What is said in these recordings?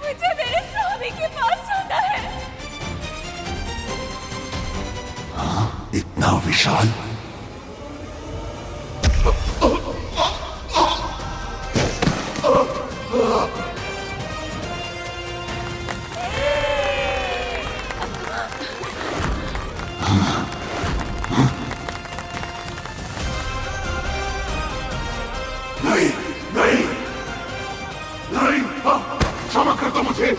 मुझे मेरे स्वामी के पास जाना है। हाँ, इतना विशाल। नहीं नहीं नहीं, क्षमा कर दो मुझे।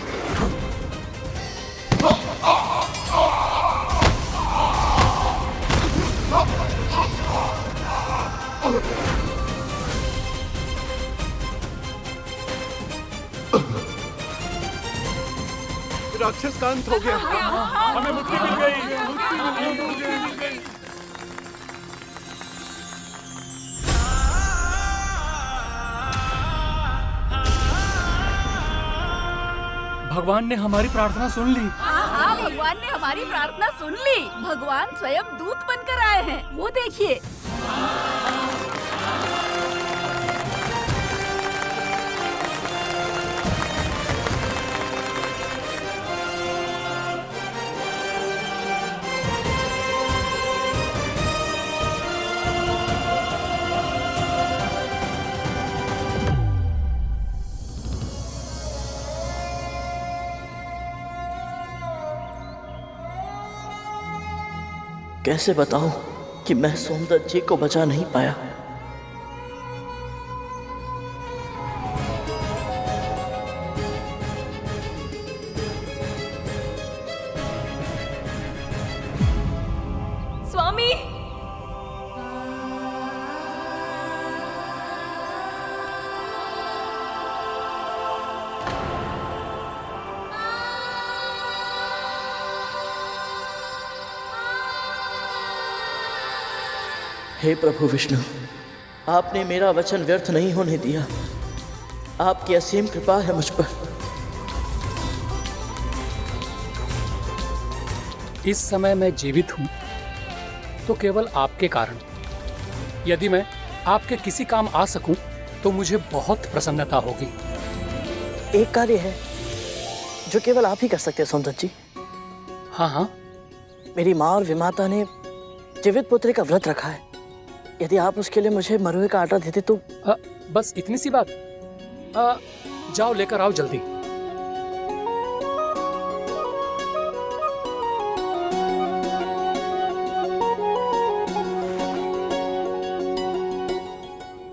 राक्षस का अंत हो गया। हमें मुक्ति मिल गई। भगवान ने हमारी प्रार्थना सुन ली। हाँ, भगवान ने हमारी प्रार्थना सुन ली। भगवान स्वयं दूत बनकर आए हैं, वो देखिए। कैसे बताऊं कि मैं सोमदत्त जी को बचा नहीं पाया। स्वामी, हे प्रभु विष्णु, आपने मेरा वचन व्यर्थ नहीं होने दिया। आपकी असीम कृपा है मुझ पर। इस समय मैं जीवित हूँ तो केवल आपके कारण। यदि मैं आपके किसी काम आ सकूं तो मुझे बहुत प्रसन्नता होगी। एक कार्य है जो केवल आप ही कर सकते हैं सोमदत्त जी। हाँ हाँ। मेरी माँ और विमाता ने जीवित पुत्री का व्रत रखा है। यदि आप उसके लिए मुझे मरुए का आटा देते तो। बस इतनी सी बात। जाओ लेकर आओ जल्दी।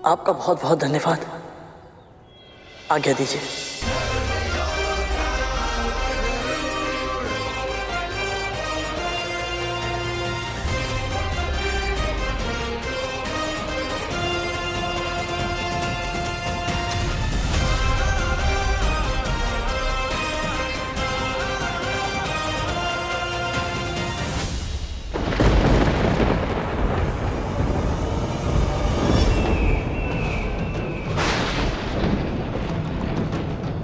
आपका बहुत बहुत धन्यवाद। आज्ञा दीजिए।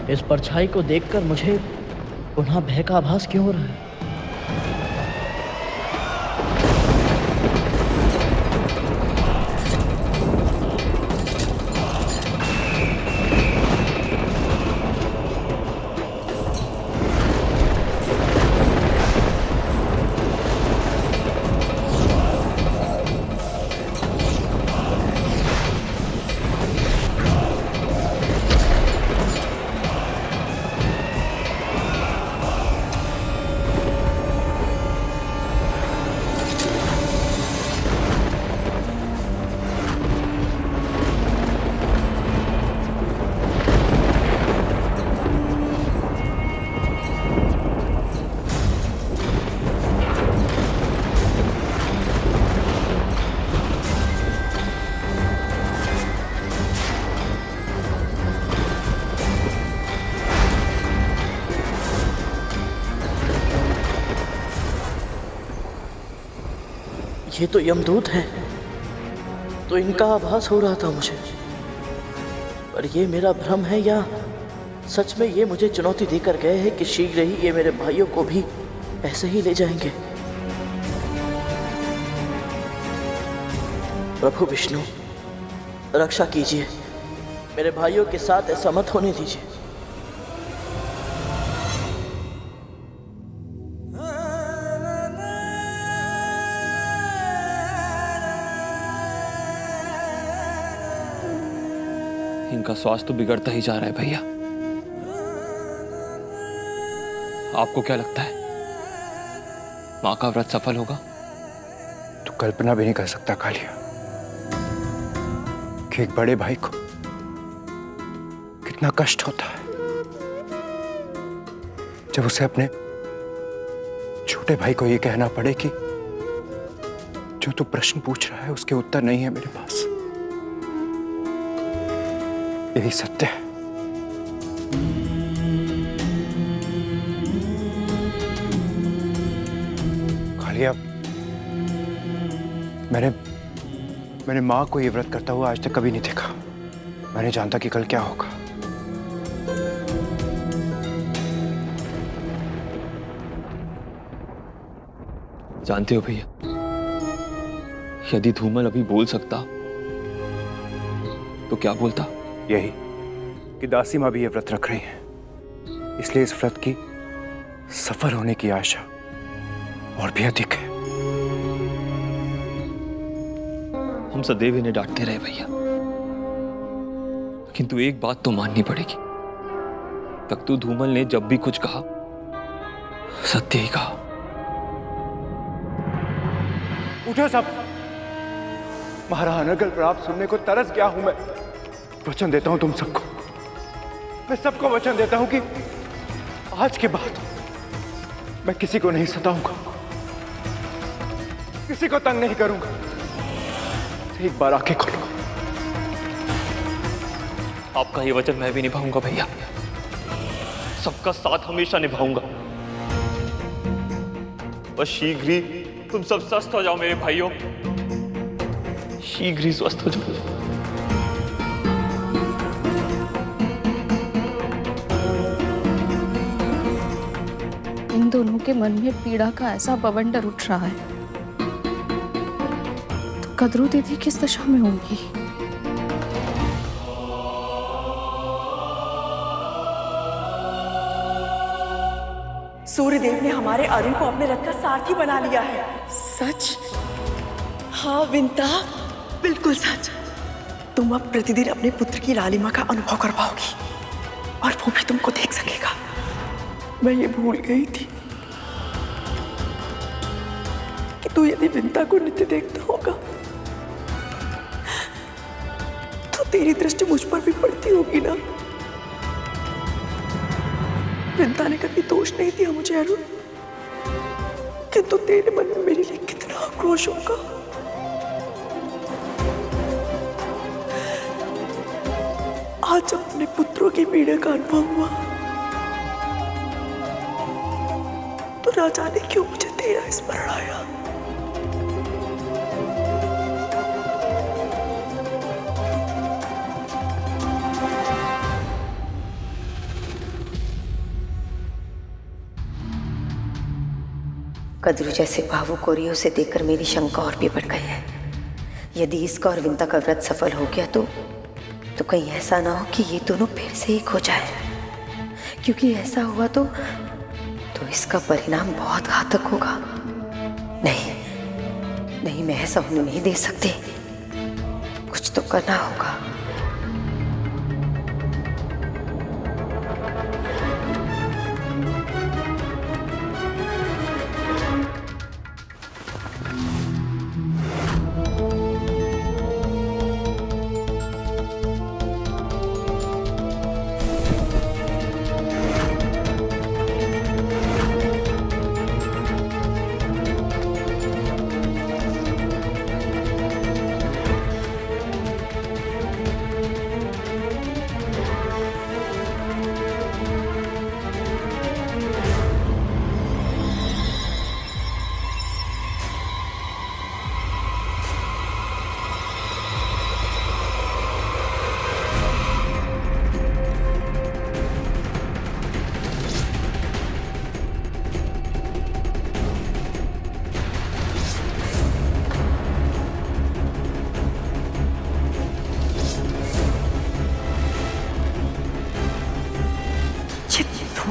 इस परछाई को देखकर मुझे पुनः भय का आभास क्यों हो रहा है? ये तो यमदूत हैं, तो इनका आभास हो रहा था मुझे। पर ये मेरा भ्रम है या सच में ये मुझे चुनौती देकर गए हैं कि शीघ्र ही ये मेरे भाइयों को भी ऐसे ही ले जाएंगे। प्रभु विष्णु, रक्षा कीजिए, मेरे भाइयों के साथ ऐसा मत होने दीजिए। इनका स्वास्थ्य तो बिगड़ता ही जा रहा है भैया। आपको क्या लगता है मां का व्रत सफल होगा? तू कल्पना भी नहीं कर सकता कालिया कि एक बड़े भाई को कितना कष्ट होता है जब उसे अपने छोटे भाई को यह कहना पड़े कि जो तू प्रश्न पूछ रहा है उसके उत्तर नहीं है मेरे पास। यही सत्य है। कालिया, मैंने मां को ये व्रत करता हुआ आज तक कभी नहीं देखा। मैं नहीं जानता कि कल क्या होगा। जानते हो भैया, यदि धूमल अभी बोल सकता तो क्या बोलता? यही कि दासी मां भी ये व्रत रख रही हैं, इसलिए इस व्रत की सफल होने की आशा और भी अधिक है। हम सदैव इन्हें डांटते रहे भैया, किंतु एक बात तो माननी पड़ेगी, तख्तू धूमल ने जब भी कुछ कहा सत्य ही कहा। उठो सब, महाराज अनर्गल प्राप्त सुनने को तरस गया हूं मैं। वचन देता हूं तुम सबको, मैं सबको वचन देता हूं कि आज के बाद मैं किसी को नहीं सताऊंगा, किसी को तंग नहीं करूंगा। एक बार आंखें खोलो। आपका ये वचन मैं भी निभाऊंगा भैया, सबका साथ हमेशा निभाऊंगा। बस शीघ्र ही तुम सब स्वस्थ हो जाओ मेरे भाइयों, शीघ्र ही स्वस्थ हो जाओ। इन दोनों के मन में पीड़ा का ऐसा बवंडर उठ रहा है, तो कदरू दीदी किस दशा में होंगी? सूर्यदेव ने हमारे अरुण को अपने रथ का सारथी बना लिया है। सच? हाँ विंता, बिल्कुल सच। तुम अब प्रतिदिन अपने पुत्र की लालिमा का अनुभव कर पाओगी और वो भी तुमको देख सकेगा। मैं ये भूल गई थी कि तू यदि विंता को नित्य देखता होगा तो तेरी दृष्टि मुझ पर भी पड़ती होगी ना। विंता ने कभी दोष नहीं दिया मुझे अरुण, किंतु तेरे मन में मेरे लिए कितना आक्रोश होगा। आज अपने पुत्रों की पीड़ा का अनुभव हुआ तो ना जाने क्यों मुझे तेरा स्मरण आया। कद्रू जैसे भावुक और उसे देखकर मेरी शंका और भी बढ़ गई है। यदि इसका और विंता का व्रत सफल हो गया तो कहीं ऐसा ना हो कि ये दोनों फिर से एक हो जाए, क्योंकि ऐसा हुआ तो इसका परिणाम बहुत घातक होगा। नहीं, मैं ऐसा होने नहीं दे सकती। कुछ तो करना होगा।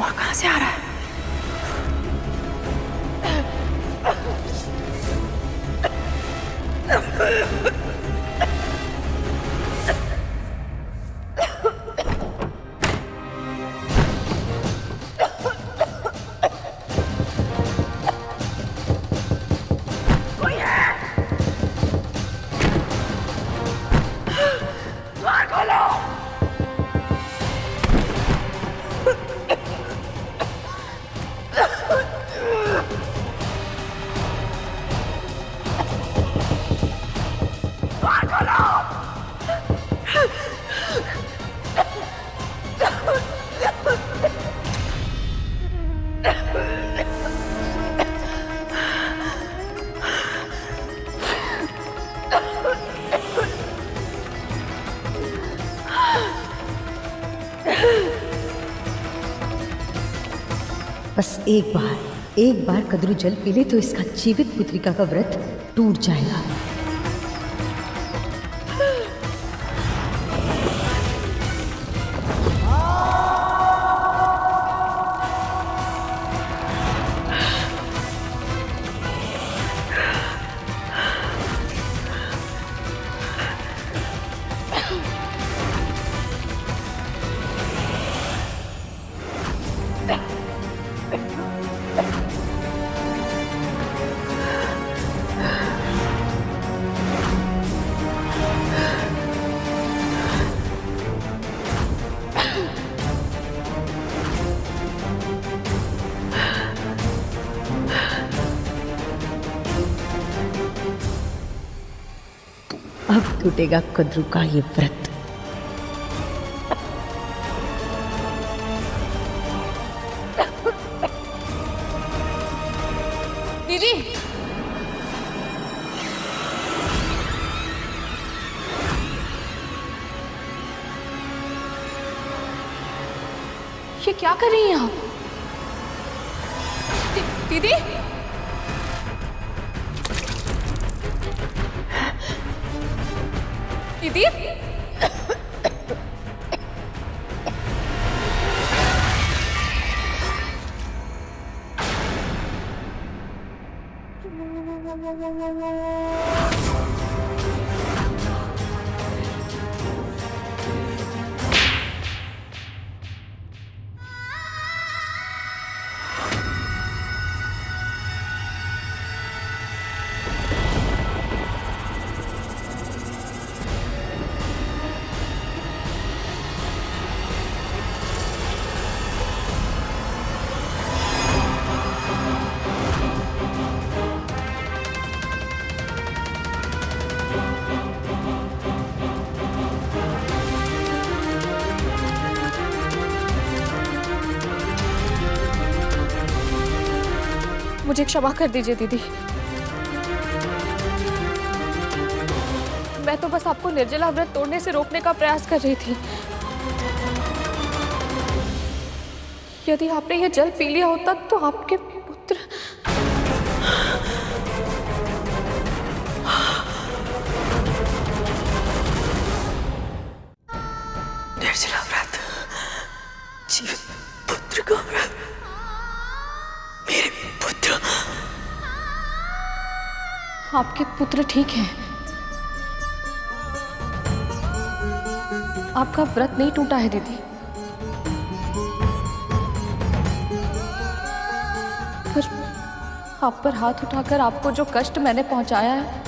धुआं कहाँ से आ रहा है? बस एक बार कद्रू जल पी ले तो इसका जीवित पुत्रिका का व्रत टूट जाएगा। अब टूटेगा कद्रू का ये व्रत। दीदी, ये क्या कर रही हैं आप? दीदी, दीदी, मुझे क्षमा कर दीजिए दीदी। मैं तो बस आपको निर्जला व्रत तोड़ने से रोकने का प्रयास कर रही थी। यदि आपने ये जल पी लिया होता तो आपके पुत्र निर्जला व्रत, जीवित पुत्र का व्रत, मेरे पुत्र। आपके पुत्र ठीक हैं। आपका व्रत नहीं टूटा है दीदी। पर आप पर हाथ उठाकर आपको जो कष्ट मैंने पहुंचाया है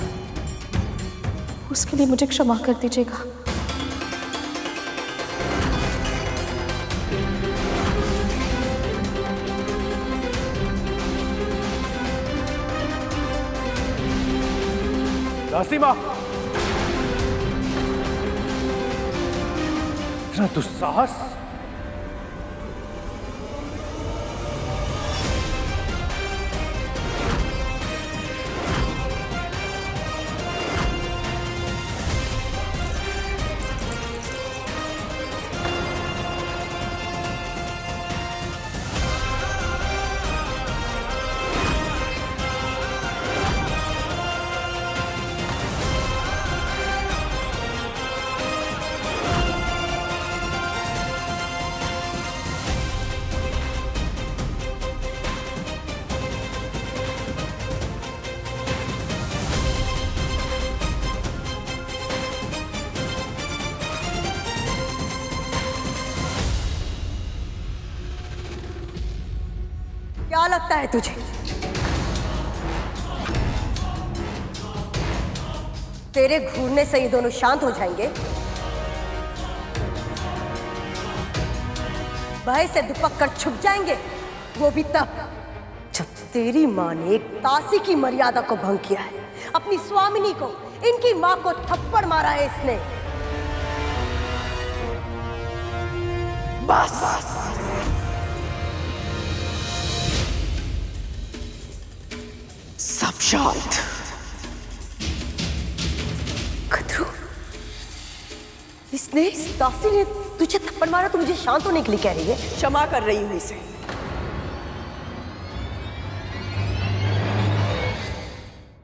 उसके लिए मुझे क्षमा कर दीजिएगा। दासी माँ, इतना दुस्साहस! क्या लगता है तुझे तेरे घूरने से ये दोनों शांत हो जाएंगे? भय से दुपक कर छुप जाएंगे, वो भी तब जब तेरी माँ ने एक दासी की मर्यादा को भंग किया है। अपनी स्वामिनी को, इनकी माँ को थप्पड़ मारा है इसने। बस सब शांत। खतरू, इसने, इस दासी ने तुझे थप्पड़ मारा तो मुझे शांत होने के लिए कह रही है? क्षमा कर रही हूं इसे।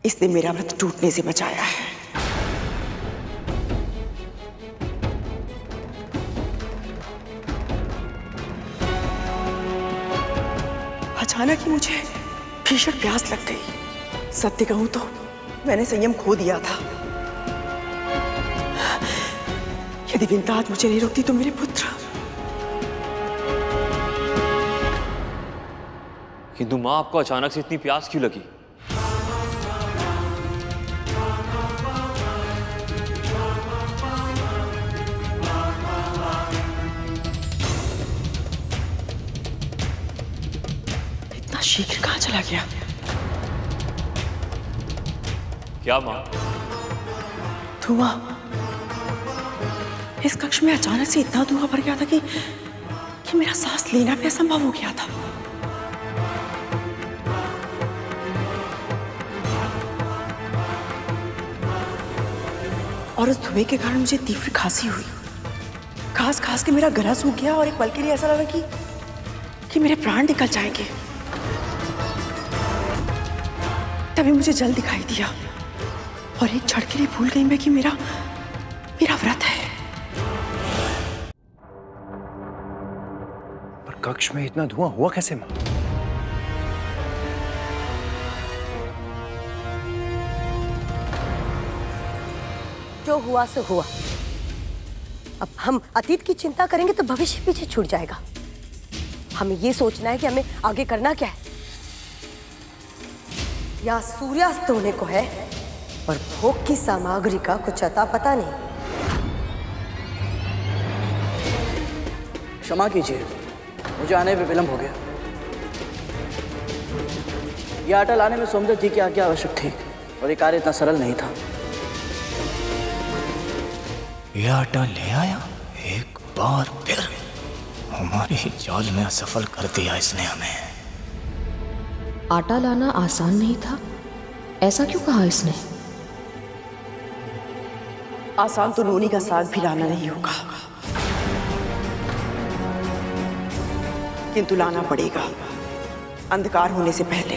इसने मेरा व्रत टूटने से बचाया है। अचानक ही मुझे भीषण प्यास लग गई। सत्य कहूं तो मैंने संयम खो दिया था। यदि विंता आज मुझे नहीं रोकती तो मेरे पुत्र। किंतु माँ, आपको अचानक से इतनी प्यास क्यों लगी? इतना शीघ्र कहां चला गया? क्या माँ? धुआं। इस कक्ष में अचानक से इतना धुआं भर गया था कि मेरा सांस लेना भी असंभव हो गया था। और उस धुएं के कारण मुझे तीव्र खांसी हुई। खांस खांस के मेरा गला सूख गया और एक पल के लिए ऐसा लगा कि मेरे प्राण निकल जाएंगे। तभी मुझे जल दिखाई दिया और एक क्षण के लिए भूल गई मैं कि मेरा व्रत है। पर कक्ष में इतना धुआं हुआ कैसे मां? जो हुआ सो हुआ। अब हम अतीत की चिंता करेंगे तो भविष्य पीछे छूट जाएगा। हमें ये सोचना है कि हमें आगे करना क्या है। या सूर्यास्त होने को है और भोग की सामग्री का कुछ अता पता नहीं। क्षमा कीजिए, मुझे आने में विलंब हो गया। यह आटा लाने में सोमदत्त जी की आज्ञा आवश्यक थी और ये कार्य इतना सरल नहीं था। यह आटा ले आया, एक बार फिर हमारे ही जाल में असफल कर दिया इसने हमें। आटा लाना आसान नहीं था, ऐसा क्यों कहा इसने? आसान तो नोनी का साग भी लाना नहीं होगा, किंतु लाना पड़ेगा अंधकार होने से पहले।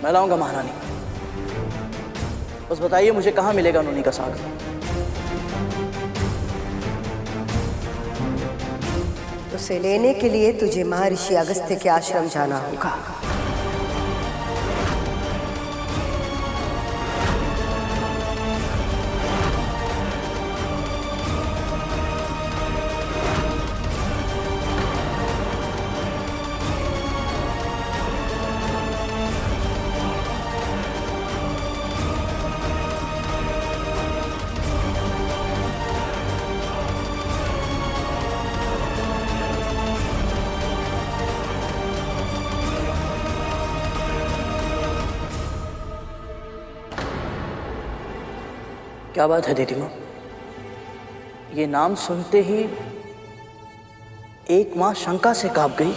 मैं लाऊंगा महारानी, बस बताइए मुझे कहाँ मिलेगा नोनी का साग? उसे लेने के लिए तुझे महर्षि अगस्त्य के आश्रम जाना होगा। क्या बात है दीदी माँ? ये नाम सुनते ही एक माँ शंका से कांप गई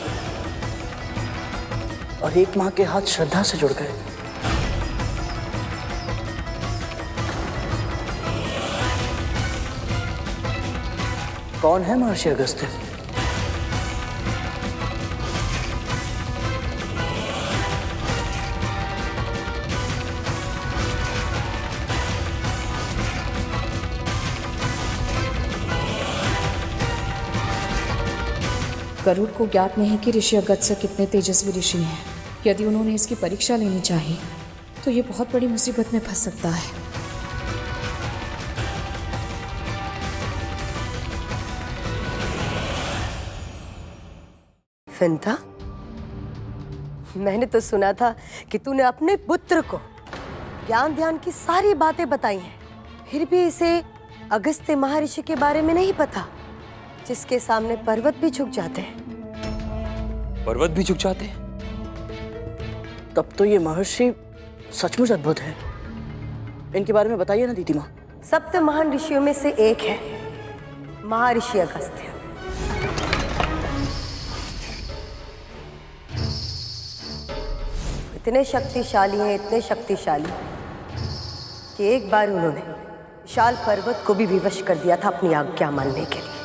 और एक माँ के हाथ श्रद्धा से जुड़ गए। कौन है महर्षि अगस्त्य? गरुड़ को ज्ञात नहीं कि ऋषि अगस्त्य कितने तेजस्वी ऋषि हैं। यदि उन्होंने इसकी परीक्षा लेनी चाहिए तो ये बहुत बड़ी मुसीबत में फंस सकता है। विंता, मैंने तो सुना था कि तूने अपने पुत्र को ज्ञान ध्यान की सारी बातें बताई हैं, फिर भी इसे अगस्त्य महर्षि के बारे में नहीं पता, जिसके सामने पर्वत भी झुक जाते हैं। पर्वत भी झुक जाते हैं? तब तो ये महर्षि सचमुच अद्भुत है। इनके बारे में बताइए ना दीदी माँ। सप्त महान ऋषियों में से एक है महर्षि अगस्त्य। इतने शक्तिशाली हैं, इतने शक्तिशाली कि एक बार उन्होंने विशाल पर्वत को भी विवश कर दिया था अपनी आज्ञा मानने के लिए।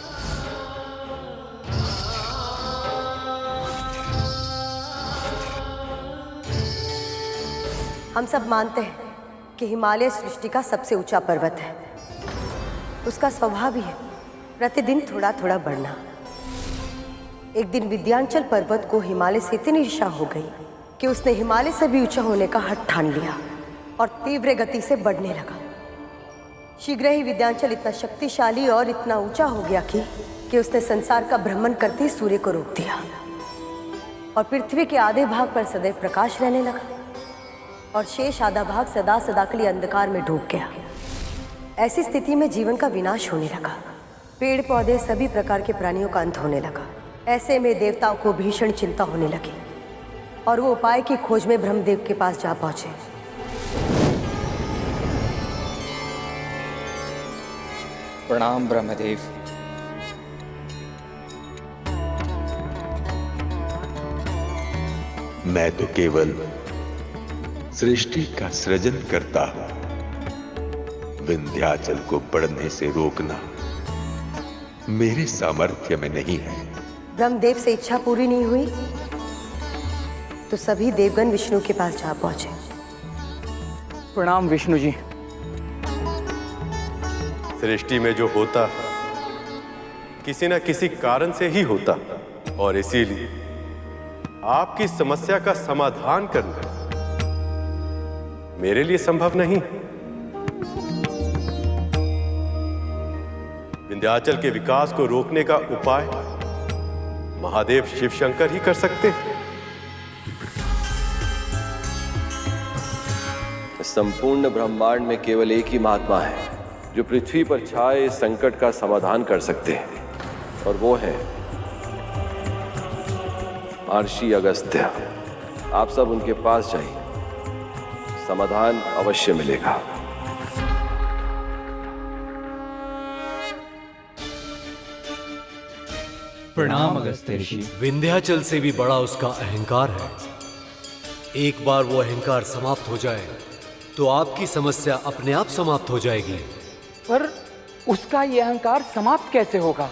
हम सब मानते हैं कि हिमालय सृष्टि का सबसे ऊंचा पर्वत है। उसका स्वभाव भी है प्रतिदिन थोड़ा थोड़ा बढ़ना। एक दिन विंध्याचल पर्वत को हिमालय से इतनी ईर्ष्या हो गई कि उसने हिमालय से भी ऊंचा होने का हठ ठान लिया और तीव्र गति से बढ़ने लगा। शीघ्र ही विंध्याचल इतना शक्तिशाली और इतना ऊंचा हो गया कि उसने संसार का भ्रमण करते ही सूर्य को रोक दिया और पृथ्वी के आधे भाग पर सदैव प्रकाश रहने लगा और शेष आधा भाग सदा सदा के लिए अंधकार में डूब गया। ऐसी स्थिति में जीवन का विनाश होने लगा। पेड़ पौधे सभी प्रकार के प्राणियों का अंत होने लगा। ऐसे में देवताओं को भीषण चिंता होने लगी और वो उपाय की खोज में ब्रह्मदेव के पास जा पहुंचे। प्रणाम ब्रह्मदेव। मैं तो केवल सृष्टि का सृजन करता हूं। विंध्याचल को बढ़ने से रोकना मेरे सामर्थ्य में नहीं है। ब्रह्मदेव से इच्छा पूरी नहीं हुई तो सभी देवगण विष्णु के पास जा पहुंचे। प्रणाम विष्णु जी। सृष्टि में जो होता किसी न किसी कारण से ही होता और इसीलिए आपकी समस्या का समाधान करना मेरे लिए संभव नहीं। विंध्याचल के विकास को रोकने का उपाय महादेव शिव शंकर ही कर सकते हैं। संपूर्ण ब्रह्मांड में केवल एक ही महात्मा है जो पृथ्वी पर छाए इस संकट का समाधान कर सकते हैं और वो है महर्षि अगस्त्य। आप सब उनके पास जाइए, समाधान अवश्य मिलेगा। प्रणाम अगस्त्य ऋषि। विंध्याचल से भी बड़ा उसका अहंकार है। एक बार वो अहंकार समाप्त हो जाए तो आपकी समस्या अपने आप समाप्त हो जाएगी। पर उसका ये अहंकार समाप्त कैसे होगा?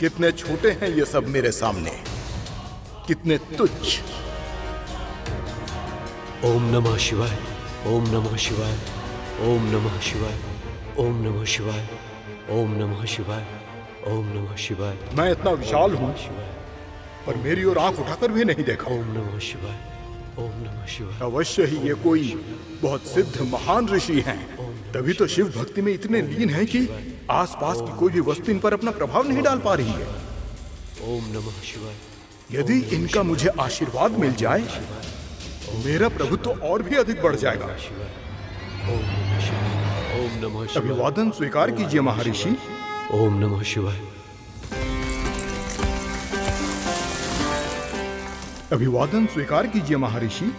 कितने छोटे हैं ये सब मेरे सामने, कितने तुच्छ। ओम नमः शिवाय, ओम नमः शिवाय, ओम नमः शिवाय, ओम नमः शिवाय, ओम नमः शिवाय, ओम नमः शिवाय। मैं इतना विशाल हूं पर मेरी ओर आंख उठाकर भी नहीं देखा। ओम नमः शिवाय, ओम नमः शिवाय। अवश्य ही ये कोई बहुत सिद्ध महान ऋषि हैं। तभी तो शिव भक्ति में इतने लीन हैं कि आसपास की कोई भी वस्तु इन पर अपना प्रभाव नहीं डाल पा रही है। ओम नमः शिवाय। यदि इनका मुझे आशीर्वाद मिल जाए तो मेरा प्रभुत्व और भी अधिक बढ़ जाएगा। ओम नमः शिवाय, ओम नमः शिवाय। अभिवादन स्वीकार कीजिए महर्षि। ओम नमः शिवाय। अभिवादन स्वीकार कीजिए महर्षि।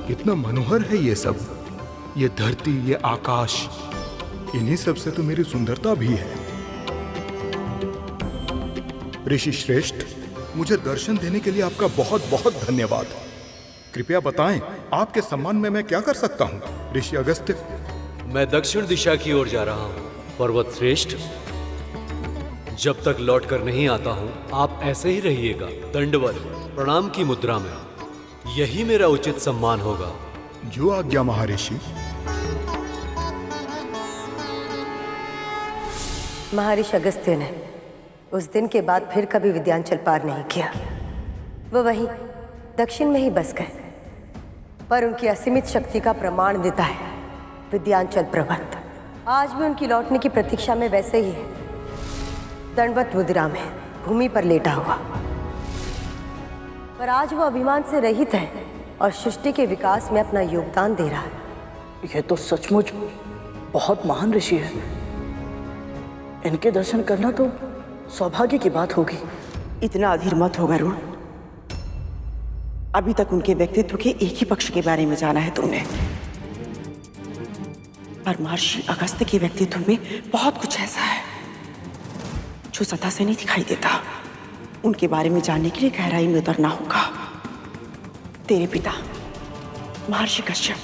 कितना मनोहर है ये सब, ये धरती, ये आकाश। इन्हीं सब से तो मेरी सुंदरता भी है। ऋषि श्रेष्ठ, मुझे दर्शन देने के लिए आपका बहुत बहुत धन्यवाद। कृपया बताएं, आपके सम्मान में मैं क्या कर सकता हूं? ऋषि अगस्त्य। मैं दक्षिण दिशा की ओर जा रहा हूं। पर्वत श्रेष्ठ, जब तक लौटकर नहीं आता हूं, आप ऐसे ही रहिएगा, दंडवत प्रणाम की मुद्रा में। यही मेरा उचित सम्मान होगा। जो आज्ञा महर्षि। महर्षि अगस्त्य ने उस दिन के बाद फिर कभी विद्यांचल पार नहीं किया। वो वहीं दक्षिण में ही बस गए, पर उनकी असीमित शक्ति का प्रमाण देता है विद्यांचल पर्वत आज भी उनकी लौटने की प्रतीक्षा में वैसे ही है, दंडवत मुद्रा में भूमि पर लेटा हुआ। पर आज वो अभिमान से रहित है और सृष्टि के विकास में अपना योगदान दे रहा है। यह तो सचमुच बहुत महान ऋषि है। इनके दर्शन करना तो सौभाग्य की बात होगी। इतना अधीर मत हो गरुड़। अभी तक उनके व्यक्तित्व के एक ही पक्ष के बारे में जाना है तुमने, पर महर्षि अगस्त्य के व्यक्तित्व में बहुत कुछ ऐसा है जो सतह से नहीं दिखाई देता। उनके बारे में जानने के लिए गहराई में उतरना होगा। तेरे पिता महर्षि कश्यप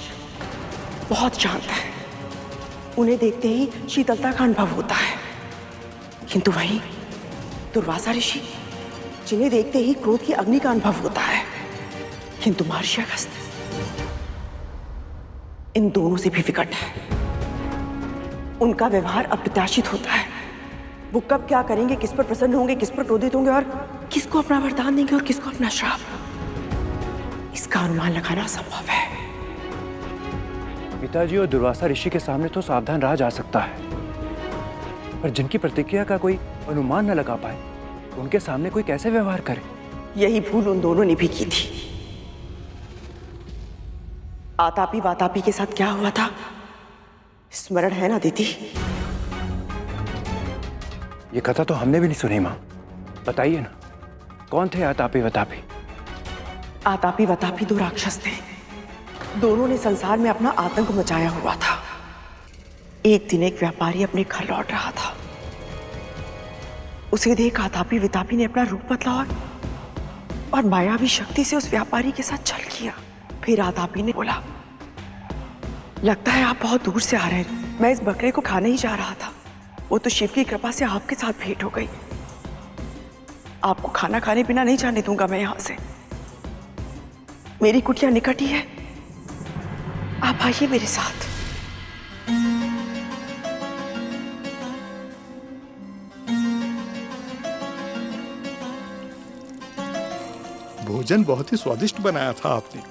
बहुत शांत है, उन्हें देखते ही शीतलता का अनुभव होता है, किंतु वहीं दुर्वासा ऋषि, जिन्हें देखते ही क्रोध की अग्नि का अनुभव होता है, किंतु महर्षि अगस्त्य इन दोनों से भी विकट है। उनका व्यवहार अप्रत्याशित होता है। वो कब क्या करेंगे, किस पर प्रसन्न होंगे, किस पर क्रोधित होंगे और किसको अपना वरदान देंगे और किसको अपना श्राप, इसका अनुमान लगाना असंभव है। पिताजी और दुर्वासा ऋषि के सामने तो सावधान रहा जा सकता है, पर जिनकी प्रतिक्रिया का कोई अनुमान न लगा पाए, उनके सामने कोई कैसे व्यवहार करे? यही भूल उन दोनों ने भी की थी। आतापी वातापी के साथ क्या हुआ था, स्मरण है ना दीदी? ये कथा तो हमने भी नहीं सुनी माँ, बताइए ना, कौन थे आतापी वतापी? आतापी वतापी दो राक्षस थे। दोनों ने संसार में अपना आतंक मचाया हुआ था। एक दिन एक व्यापारी अपने घर लौट रहा था। उसे देख आतापी वितापी ने अपना रूप बदला और मायावी शक्ति से उस व्यापारी के साथ छल किया। फिर आतापी ने बोला, लगता है आप बहुत दूर से आ रहे हैं। मैं इस बकरे को खाने ही जा रहा था, वो तो शिव की कृपा से आपके साथ भेंट हो गई। आपको खाना खाने बिना नहीं जाने दूंगा मैं यहां से। मेरी कुटिया निकट ही है, आप आइए मेरे साथ। भोजन बहुत ही स्वादिष्ट बनाया था आपने।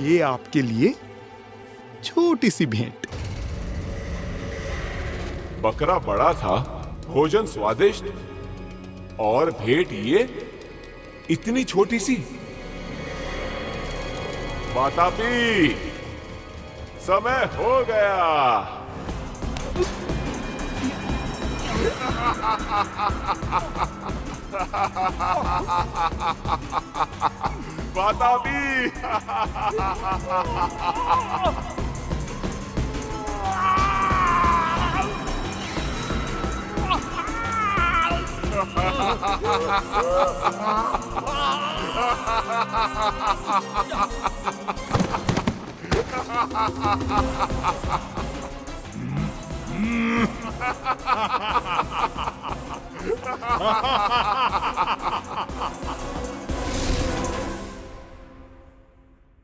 ये आपके लिए छोटी सी भेंट। बकरा बड़ा था, भोजन स्वादिष्ट, और भेंट ये इतनी छोटी सी। वातापी, समय हो गया। वातापी,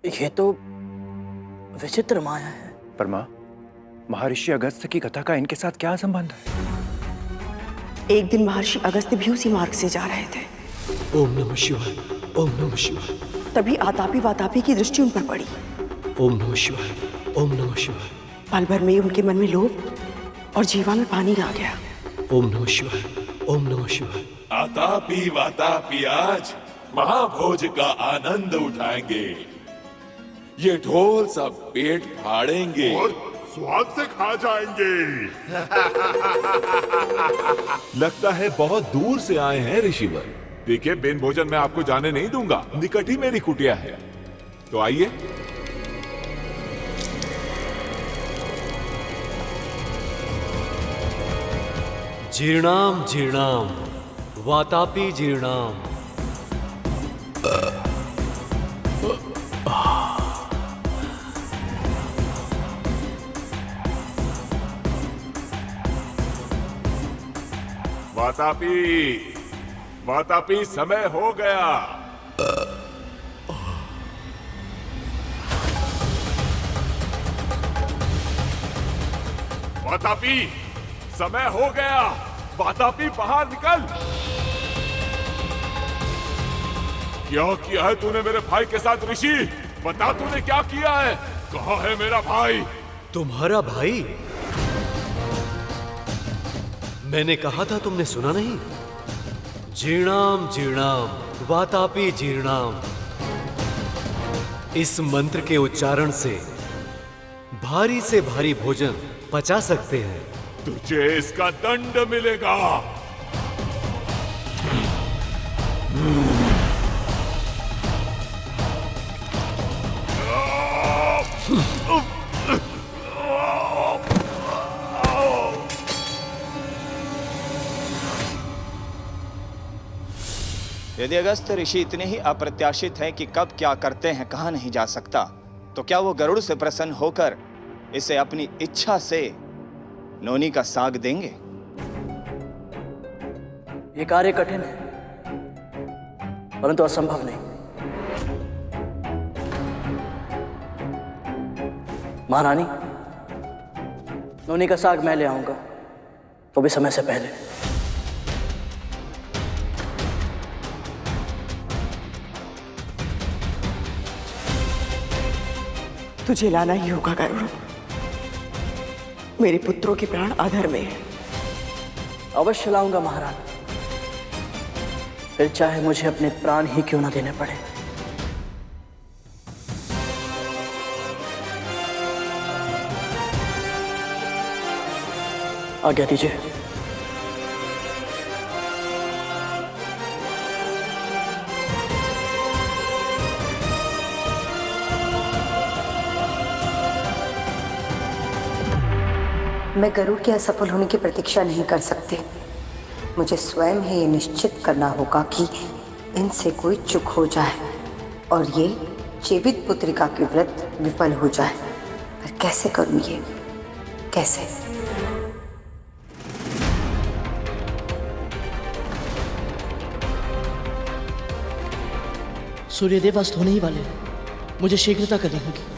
ये तो विचित्र माया है। पर माँ, महर्षि अगस्त्य की कथा का इनके साथ क्या संबंध है? एक दिन महर्षि अगस्त्य भी उसी मार्ग से जा रहे थे। ओम नमः शिवाय, ओम नमः शिवाय। तभी आतापी वातापी की दृष्टि उन पर पड़ी। ओम नमः शिवाय, ओम नमः शिवाय। पल भर में उनके मन में लोभ और जीवा में पानी आ गया। ओम नमः शिवाय, ओम नमः शिवाय। आतापी वातापी आज महाभोज का आनंद उठाएंगे। ये ढोल सब पेट फाड़ेंगे और स्वाद से खा जाएंगे। लगता है बहुत दूर से आए हैं ऋषिवर। देखिए, बिन भोजन मैं आपको जाने नहीं दूंगा, निकट ही मेरी कुटिया है, तो आइए। जीर्णाम जीर्णाम वातापी जीर्णाम। वातापी, वातापी, समय हो गया। वातापी, समय हो गया। वातापी बाहर निकल। क्या किया है तूने मेरे भाई के साथ ऋषि? बता तूने क्या किया है? कहाँ है मेरा भाई? तुम्हारा भाई? मैंने कहा था, तुमने सुना नहीं? जीर्णाम जीर्णाम वातापी जीर्णाम। इस मंत्र के उच्चारण से भारी से भारी भोजन पचा सकते हैं। तुझे इसका दंड मिलेगा। यदि अगस्त ऋषि इतने ही अप्रत्याशित हैं कि कब क्या करते हैं कहा नहीं जा सकता, तो क्या वो गरुड़ से प्रसन्न होकर इसे अपनी इच्छा से नोनी का साग देंगे? ये कार्य कठिन है, परंतु असंभव नहीं। महारानी, नोनी का साग मैं ले आऊंगा, तो भी समय से पहले। तुझे लाना ही होगा गरुड़। मेरे पुत्रों के प्राण आधर में है। अवश्य लाऊंगा महारानी, फिर चाहे मुझे अपने प्राण ही क्यों ना देने पड़े। आज्ञा दीजिए। मैं गरुड़ के असफल होने की प्रतीक्षा नहीं कर सकती। मुझे स्वयं ही ये निश्चित करना होगा कि इनसे कोई चूक हो जाए और ये जीवित पुत्रिका के व्रत विफल हो जाए। पर कैसे करूं ये? कैसे? सूर्यदेव अस्त होने ही वाले हैं। मुझे शीघ्रता करनी होगी।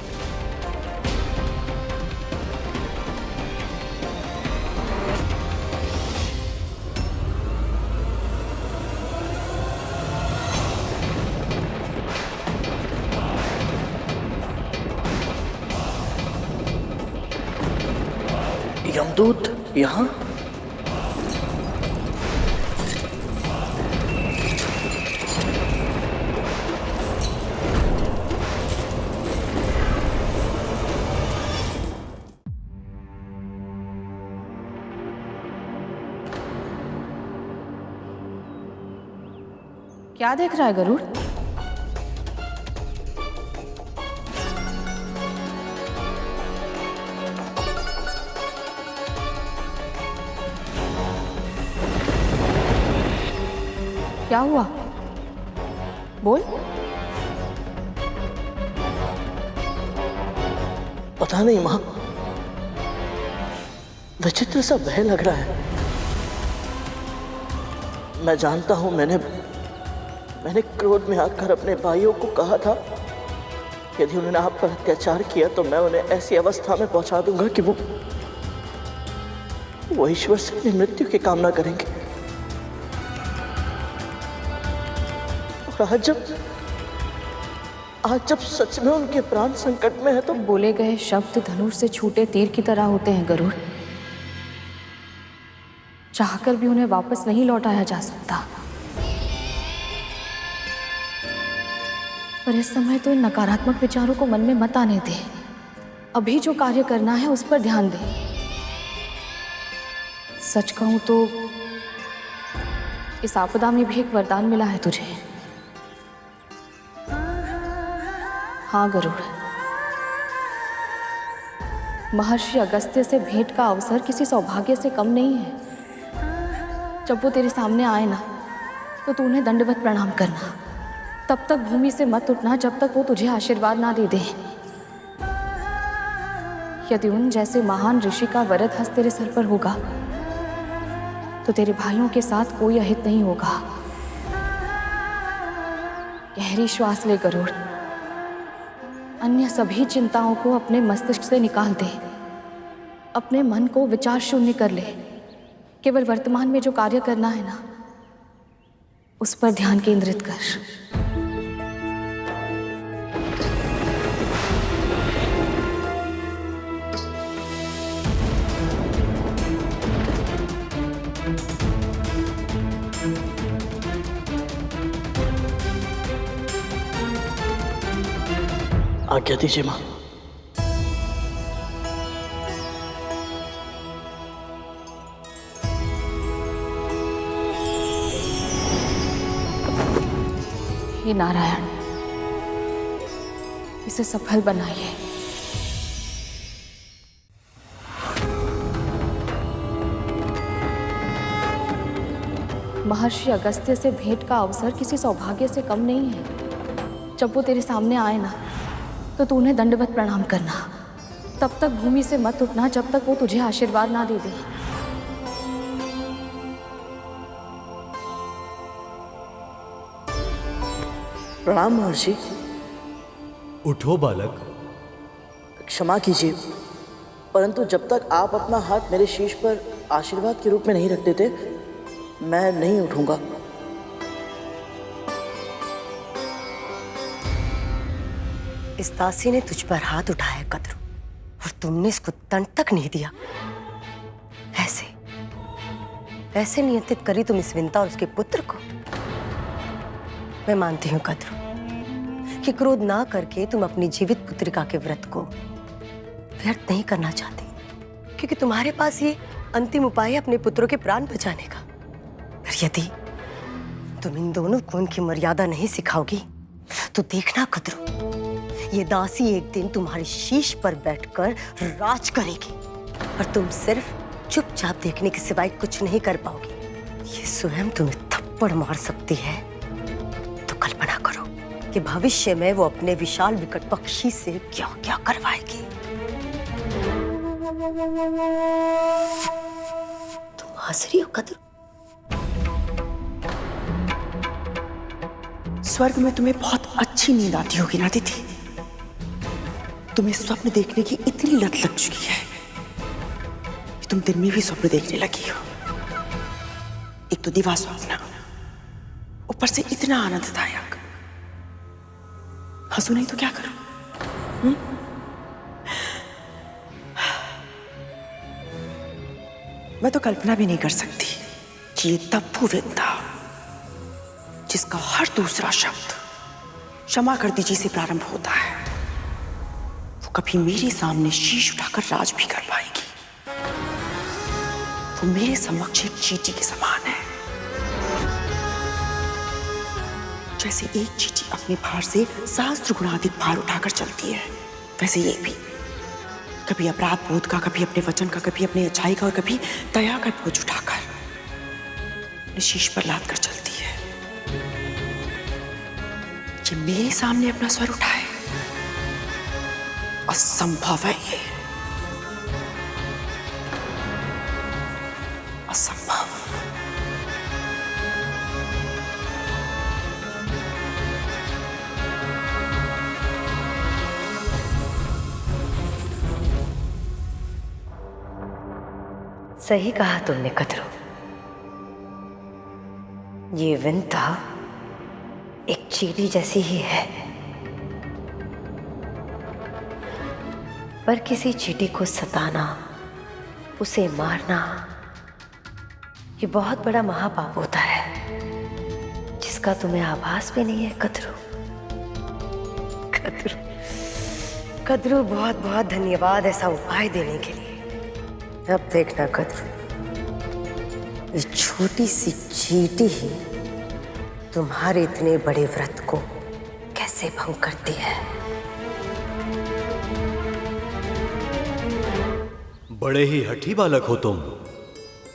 यमदूत यहाँ? क्या देख रहा है गरुड़? क्या हुआ? बोल। पता नहीं मां, विचित्र सा भय लग रहा है। मैं जानता हूं मैंने क्रोध में आकर अपने भाइयों को कहा था, यदि उन्होंने आप पर अत्याचार किया तो मैं उन्हें ऐसी अवस्था में पहुंचा दूंगा कि वो ईश्वर से अपनी मृत्यु की कामना करेंगे। और आज जब सच में उनके प्राण संकट में है तो बोले गए शब्द धनुष से छूटे तीर की तरह होते हैं गरुड़। चाहकर भी उन्हें वापस नहीं लौटाया जा सकता। पर इस समय तो इन नकारात्मक विचारों को मन में मत आने दे। अभी जो कार्य करना है उस पर ध्यान दे। सच कहूं तो इस आपदा में भी एक वरदान मिला है तुझे। हाँ गरुड़, महर्षि अगस्त्य से भेंट का अवसर किसी सौभाग्य से कम नहीं है। जब वो तेरे सामने आए ना, तो तू उन्हें दंडवत प्रणाम करना। तब तक भूमि से मत उठना जब तक वो तुझे आशीर्वाद ना दे दे। यदि उन जैसे महान ऋषि का वरद हस्त तेरे सर पर होगा तो तेरे भाइयों के साथ कोई अहित नहीं होगा। गहरी श्वास ले गरुड़, अन्य सभी चिंताओं को अपने मस्तिष्क से निकाल दे। अपने मन को विचार शून्य कर ले। केवल वर्तमान में जो कार्य करना है ना, उस पर ध्यान केंद्रित कर। आज्ञा दीजिए मां। हे नारायण, इसे सफल बनाइए। महर्षि अगस्त्य से भेंट का अवसर किसी सौभाग्य से कम नहीं है। जब वो तेरे सामने आए ना, तो तू उन्हें दंडवत प्रणाम करना। तब तक भूमि से मत उठना जब तक वो तुझे आशीर्वाद ना दे दे। प्रणाम महर्षि। उठो बालक। क्षमा कीजिए, परंतु जब तक आप अपना हाथ मेरे शीश पर आशीर्वाद के रूप में नहीं रख देते, मैं नहीं उठूंगा। इस दासी ने तुझ पर हाथ उठाया कद्रू, और तुमने इसको तन तक नहीं दिया। ऐसे नियंत्रित करी तुम इस विंता और उसके पुत्र को। मैं मानती हूँ कद्रू कि क्रोध ना करके तुम अपनी जीवित पुत्रिका के व्रत को व्यर्थ नहीं करना चाहती, क्योंकि तुम्हारे पास ये अंतिम उपाय है अपने पुत्रों के प्राण बचाने का। पर यदि तुम इन दोनों को उनकी मर्यादा नहीं सिखाओगी तो देखना कद्रू, ये दासी एक दिन तुम्हारे शीश पर बैठकर राज करेगी और तुम सिर्फ चुपचाप देखने के सिवाय कुछ नहीं कर पाओगी। ये स्वयं तुम्हें थप्पड़ मार सकती है। तो कल्पना करो कि भविष्य में वो अपने विशाल विकट पक्षी से क्या क्या करवाएगी। तुम हंस रही हो कद्रू? स्वर्ग में तुम्हें बहुत अच्छी नींद आती होगी ना दीदी। तुम्हें स्वप्न देखने की इतनी लत लग चुकी है कि तुम दिन में भी स्वप्न देखने लगी हो। एक तो दिवा स्वप्न, ऊपर से इतना आनंददायक। हंसू नहीं तो क्या करूं? मैं तो कल्पना भी नहीं कर सकती कि ये तप्पू विंता, जिसका हर दूसरा शब्द क्षमा कर दीजिए से प्रारंभ होता है, वो कभी मेरे सामने शीश उठाकर राज भी कर पाएगी। वो मेरे समक्ष एक चींटी के समान है। जैसे एक चींटी अपने भार से सहस्त्र गुणा अधिक भार उठाकर चलती है, वैसे ये भी कभी अपराध बोध का, कभी अपने वचन का, कभी अपनी अच्छाई का और कभी दया का बोझ उठाकर शीश पर लाद कर चलती है। ये मेरे सामने अपना स्वर उठाए, असंभव है। ये असंभव। सही कहा तुमने कद्रू। ये विंता एक चींटी जैसी ही है, पर किसी चींटी को सताना, उसे मारना, ये बहुत बड़ा महापाप होता है, जिसका तुम्हें आभास भी नहीं है कद्रू। कद्रू, कद्रू, बहुत बहुत धन्यवाद ऐसा उपाय देने के लिए। अब देखना कद्रू, ये छोटी सी चींटी ही तुम्हारे इतने बड़े व्रत को कैसे भंग करती है। बड़े ही हठी बालक हो तुम।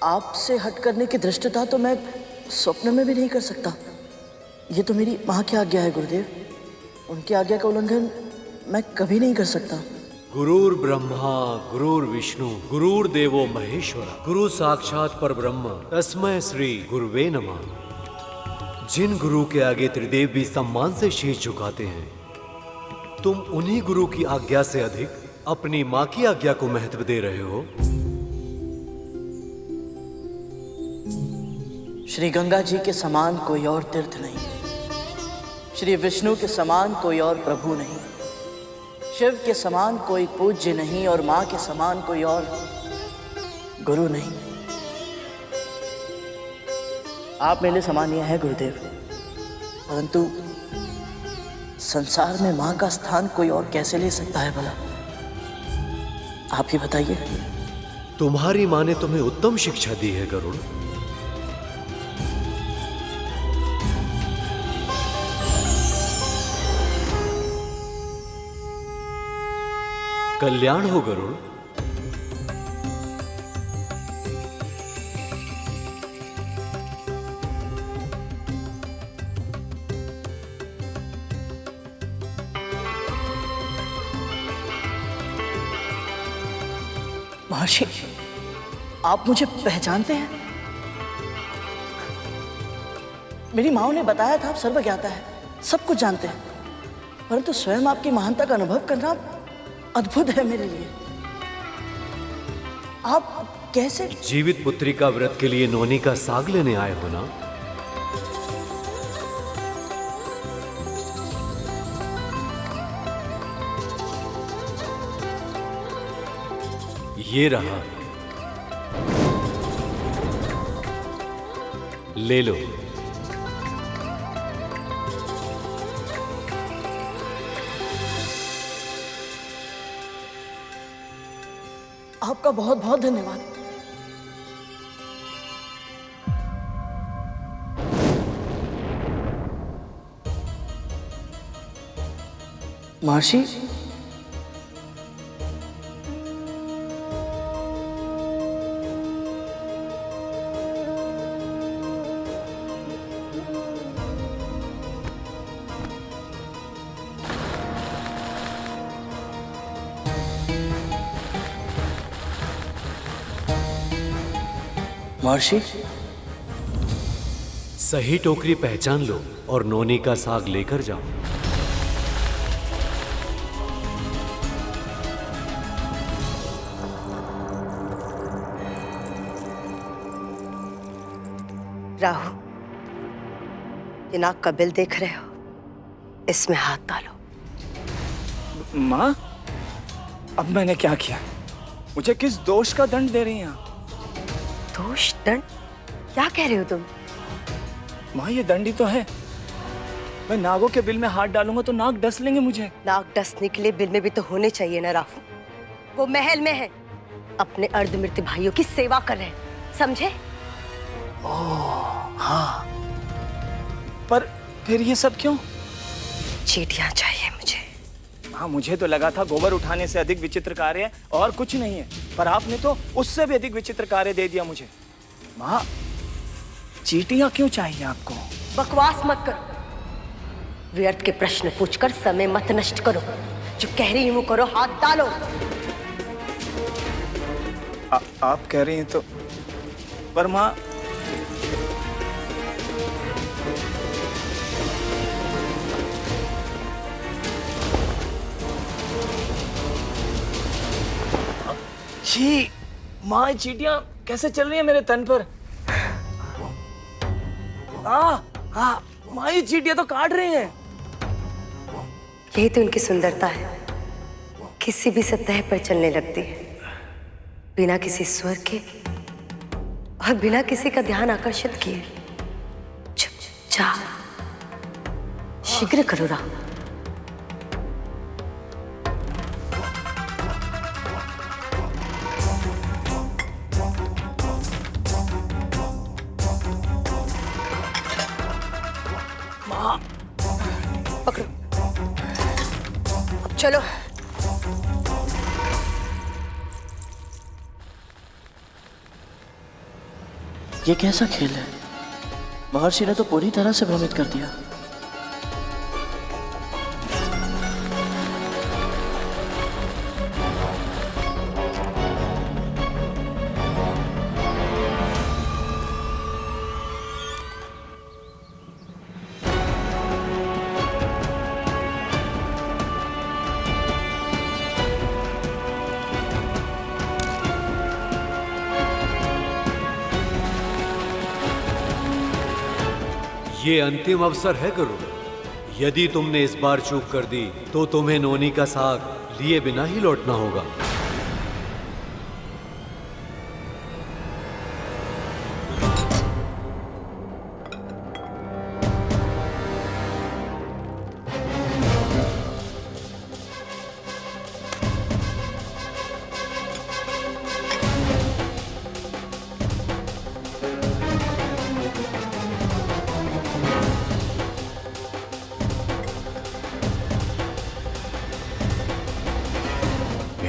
आपसे हट करने की धृष्टता तो मैं स्वप्न में भी नहीं कर सकता। ये तो मेरी माँ की आज्ञा है गुरुदेव। उनकी आज्ञा का उल्लंघन मैं कभी नहीं कर सकता। गुरुर ब्रह्मा गुरुर विष्णु गुरुर देवो महेश्वर गुरु साक्षात परब्रह्म तस्मै श्री गुरुवे नमः। जिन गुरु के आगे त्रिदेव भी सम्मान से शीश झुकाते हैं, तुम उन्हीं गुरु की आज्ञा से अधिक अपनी माँ की आज्ञा को महत्व दे रहे हो। श्री गंगा जी के समान कोई और तीर्थ नहीं, श्री विष्णु के समान कोई और प्रभु नहीं, शिव के समान कोई पूज्य नहीं और मां के समान कोई और गुरु नहीं। आप मेरे समान ही हैं गुरुदेव, परंतु संसार में मां का स्थान कोई और कैसे ले सकता है भला? आप ही बताइए। तुम्हारी मां ने तुम्हें उत्तम शिक्षा दी है गरुड़। कल्याण हो गरुड़। महर्षि, आप मुझे पहचानते हैं? मेरी माँ ने बताया था आप सर्वज्ञाता है, सब कुछ जानते हैं, परंतु स्वयं आपकी महानता का अनुभव करना अद्भुत है मेरे लिए। आप कैसे? जीवित पुत्री का व्रत के लिए नोनी का साग लेने आए हो ना? ये रहा, ले लो। आपका बहुत बहुत धन्यवाद। महर्षि, महर्षि, सही टोकरी पहचान लो और नोनी का साग लेकर जाओ। राहु, ये नाक का बिल देख रहे हो, इसमें हाथ डालो। माँ, अब मैंने क्या किया? मुझे किस दोष का दंड दे रही हैं आप? दोष, दंड? क्या कह रहे हो तुम? माँ, ये दंड ही तो है। मैं नागों के बिल में हाथ डालूंगा तो नाग डस लेंगे मुझे। नाग डसने के लिए बिल में भी तो होने चाहिए ना राहु। वो महल में है, अपने अर्धमृत भाइयों की सेवा कर रहे हैं, समझे? ओह हाँ, पर फिर ये सब क्यों? चींटियां चाहिए मुझे। हाँ, मुझे तो लगा था गोबर उठाने से अधिक विचित्र कार्य और कुछ नहीं है, पर आपने तो उससे भी अधिक विचित्र कार्य दे दिया मुझे। माँ, चींटियां क्यों चाहिए आपको? बकवास मत करो, व्यर्थ के प्रश्न पूछकर समय मत नष्ट करो। जो कह रही हूं करो, हाथ डालो। आप कह रही हैं तो, पर माँ, छी, माँ, चींटियां कैसे चल रही है मेरे तन पर? माँ, ये चींटियां तो काट रही हैं। यही तो उनकी सुंदरता है, किसी भी सतह पर चलने लगती है, बिना किसी स्वर के और बिना किसी का ध्यान आकर्षित किए। चुपचाप शीघ्र करो राम। पकड़ो, अब चलो। ये कैसा खेल है? महर्षि ने तो पूरी तरह से भ्रमित कर दिया। ये अंतिम अवसर है गरुड़। यदि तुमने इस बार चूक कर दी तो तुम्हें नोनी का साग लिए बिना ही लौटना होगा।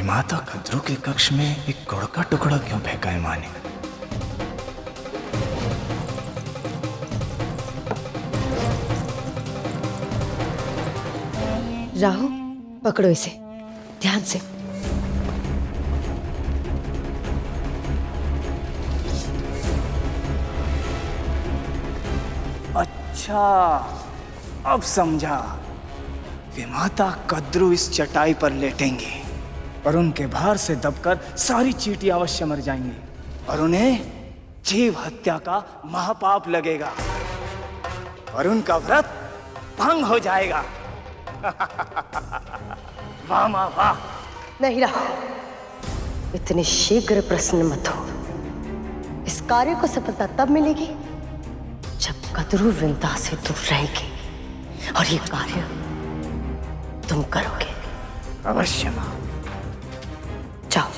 माता कद्रू के कक्ष में एक गुड़ का टुकड़ा क्यों फेंका है माँ ने? राहु, पकड़ो इसे ध्यान से। अच्छा, अब समझा। विमाता कद्रू इस चटाई पर लेटेंगे और उनके भार से दबकर सारी चींटी अवश्य मर जाएंगी और उन्हें जीव हत्या का महापाप लगेगा और उनका व्रत भंग हो जाएगा। वाह माँ वाह। नहीं राहु, इतने शीघ्र प्रसन्न मत हो। इस कार्य को सफलता तब मिलेगी जब कद्रू विंता से दूर रहेगी और ये कार्य तुम करोगे। अवश्य माँ। जाओ।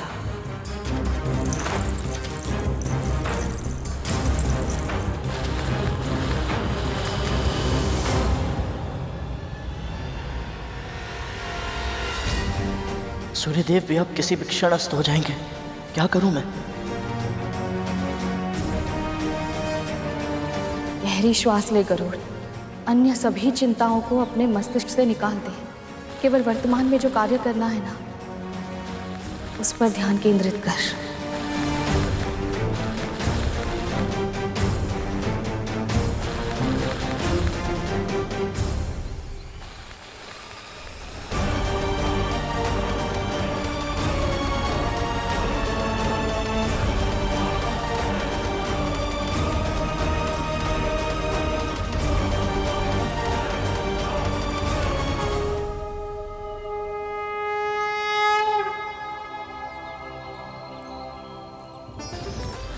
सूर्यदेव भी अब किसी भी क्षण अस्त हो जाएंगे। क्या करूं मैं? गहरी श्वास ले गरुड़। अन्य सभी चिंताओं को अपने मस्तिष्क से निकाल दे। केवल वर्तमान में जो कार्य करना है ना, उस पर ध्यान केंद्रित कर।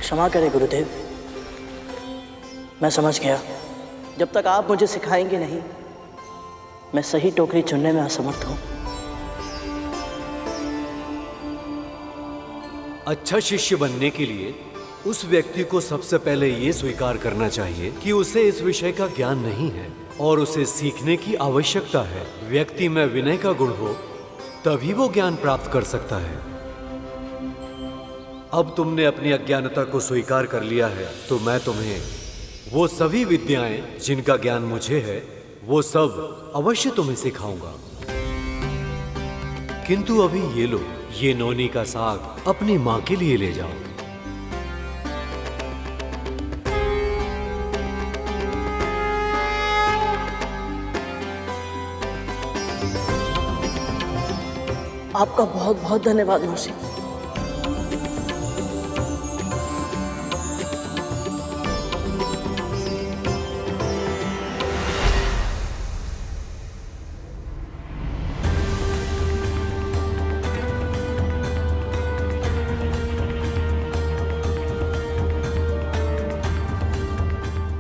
क्षमा करें गुरुदेव, मैं समझ गया। जब तक आप मुझे सिखाएंगे नहीं, मैं सही टोकरी चुनने में असमर्थ हूं। अच्छा शिष्य बनने के लिए उस व्यक्ति को सबसे पहले ये स्वीकार करना चाहिए कि उसे इस विषय का ज्ञान नहीं है और उसे सीखने की आवश्यकता है। व्यक्ति में विनय का गुण हो तभी वो ज्ञान प्राप्त कर सकता है। अब तुमने अपनी अज्ञानता को स्वीकार कर लिया है तो मैं तुम्हें वो सभी विद्याएं जिनका ज्ञान मुझे है वो सब अवश्य तुम्हें सिखाऊंगा। किंतु अभी ये लो, ये नोनी का साग अपनी मां के लिए ले जाओ। आपका बहुत बहुत धन्यवाद मौसी।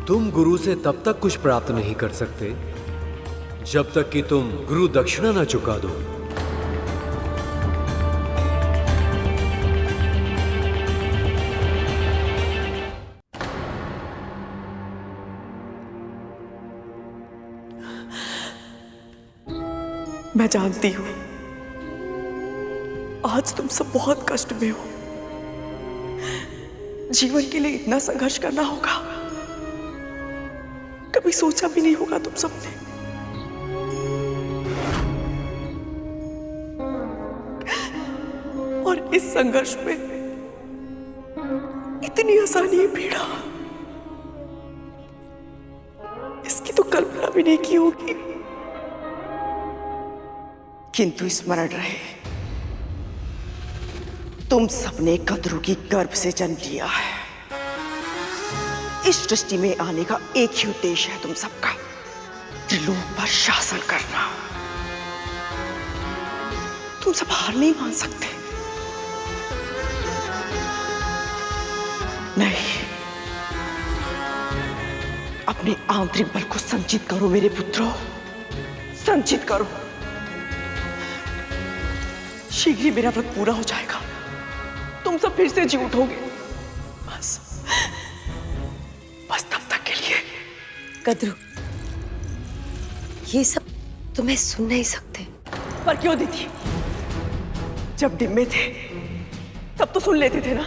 तुम गुरु से तब तक कुछ प्राप्त नहीं कर सकते जब तक कि तुम गुरु दक्षिणा न चुका दो। मैं जानती हूं आज तुम सब बहुत कष्ट में हो। जीवन के लिए इतना संघर्ष करना होगा, कभी सोचा भी नहीं होगा तुम सबने। और इस संघर्ष में इतनी आसानी पीड़ा, इसकी तो कल्पना भी नहीं की होगी। किंतु स्मरण रहे, तुम सबने कद्रू की गर्भ से जन्म लिया है इस सृष्टि में आने का एक ही उद्देश्य है तुम सबका, त्रिलोक पर शासन करना। तुम सब हार नहीं मान सकते। नहीं, अपने आंतरिक बल को संचित करो मेरे पुत्रों, संचित करो। शीघ्र ही मेरा व्रत पूरा हो जाएगा, तुम सब फिर से जी उठोगे। बस तब तक के लिए। कद्रू, ये सब तुम्हें सुन नहीं सकते। पर क्यों दीदी? जब डिम्बे थे तब तो सुन लेते थे ना,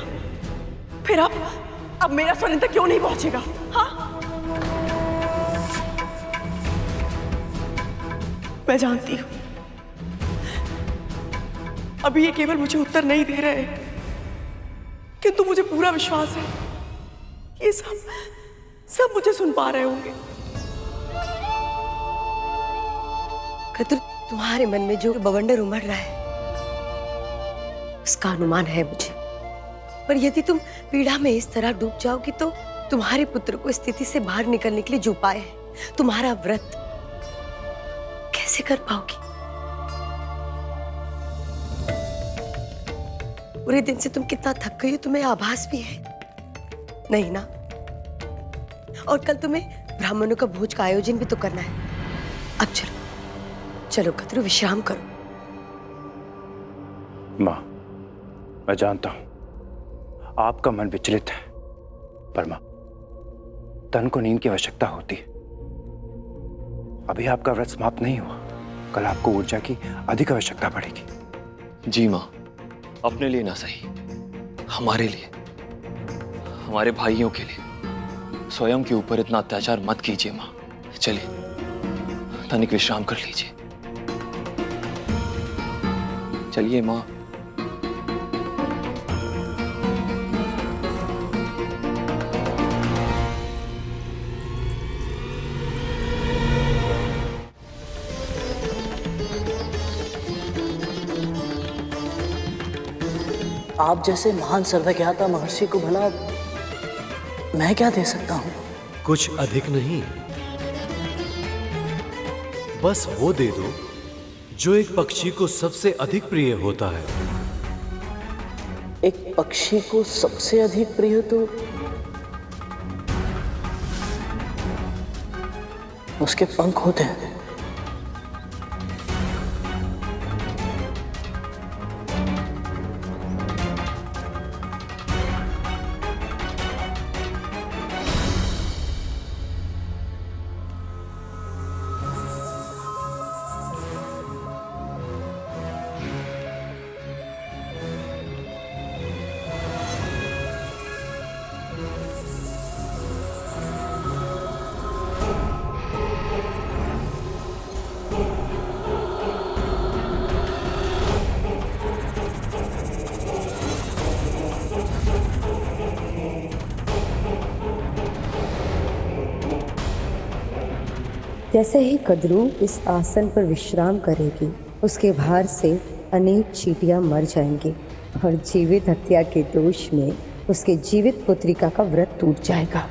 फिर अब मेरा स्वर इन तक क्यों नहीं पहुंचेगा? हाँ, मैं जानती हूं अभी ये केवल मुझे उत्तर नहीं दे रहे हैं, किंतु मुझे पूरा विश्वास है ये सब मुझे सुन पा रहे होंगे। कद्रू, तुम्हारे मन में जो बवंडर उमड़ रहा है उसका अनुमान है मुझे, पर यदि तुम पीड़ा में इस तरह डूब जाओगी तो तुम्हारे पुत्र को स्थिति से बाहर निकलने के लिए जो उपाय है, तुम्हारा व्रत कैसे कर पाओगी? पूरे दिन से तुम कितना थक गई हो, तुम्हें आभास भी है नहीं ना? और कल तुम्हें ब्राह्मणों का भोज का आयोजन भी तो करना है। अब चलो कद्रू, विश्राम करो। माँ, मैं जानता हूं आपका मन विचलित है, पर माँ, तन को नींद की आवश्यकता होती है। अभी आपका व्रत समाप्त नहीं हुआ, कल आपको ऊर्जा की अधिक आवश्यकता पड़ेगी। जी माँ, अपने लिए ना सही, हमारे लिए, हमारे भाइयों के लिए स्वयं के ऊपर इतना अत्याचार मत कीजिए माँ। चलिए तनिक विश्राम कर लीजिए। चलिए माँ। आप जैसे महान सर्वज्ञाता महर्षि को भला मैं क्या दे सकता हूं? कुछ अधिक नहीं, बस वो दे दो जो एक पक्षी को सबसे अधिक प्रिय होता है। एक पक्षी को सबसे अधिक प्रिय तो उसके पंख होते हैं। जैसे ही कद्रू इस आसन पर विश्राम करेगी, उसके भार से अनेक चींटियां मर जाएंगी और जीवित हत्या के दोष में उसके जीवित पुत्रिका का व्रत टूट जाएगा।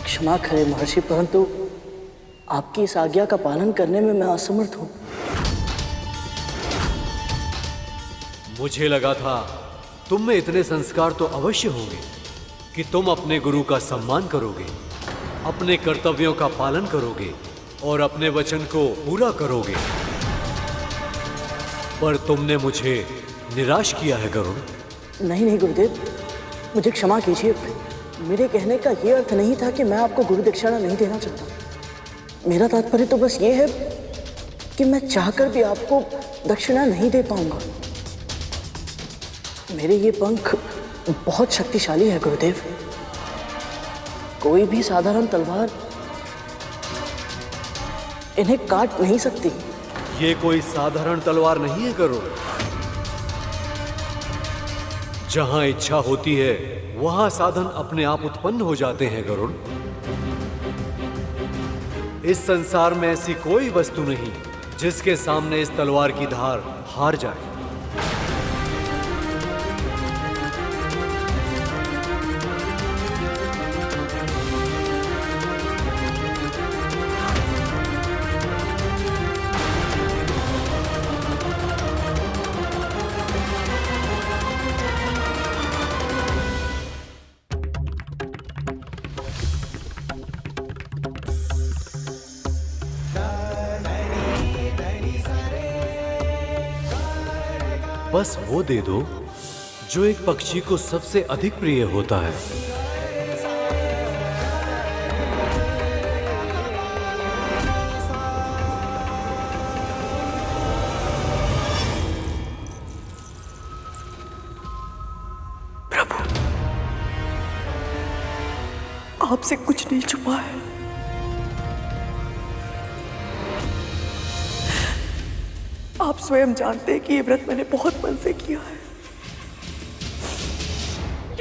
क्षमा करें महर्षि, परंतु आपकी इस आज्ञा का पालन करने में मैं असमर्थ हूं। मुझे लगा था तुम में इतने संस्कार तो अवश्य होंगे कि तुम अपने गुरु का सम्मान करोगे, अपने कर्तव्यों का पालन करोगे और अपने वचन को पूरा करोगे। पर तुमने मुझे निराश किया है गरुड़। नहीं नहीं गुरुदेव, मुझे क्षमा कीजिए। मेरे कहने का ये अर्थ नहीं था कि मैं आपको गुरु दक्षिणा नहीं देना चाहता। मेरा तात्पर्य तो बस ये है कि मैं चाहकर भी आपको दक्षिणा नहीं दे पाऊंगा। मेरे ये पंख बहुत शक्तिशाली है गुरुदेव। कोई भी साधारण तलवार इन्हें काट नहीं सकती। ये कोई साधारण तलवार नहीं है गरुड़। जहां इच्छा होती है वहां साधन अपने आप उत्पन्न हो जाते हैं गरुड़। इस संसार में ऐसी कोई वस्तु नहीं जिसके सामने इस तलवार की धार हार जाए। बस वो दे दो जो एक पक्षी को सबसे अधिक प्रिय होता है। प्रभु, आपसे कुछ नहीं छुपा है। आप स्वयं जानते हैं कि ये व्रत मैंने बहुत मन से किया है।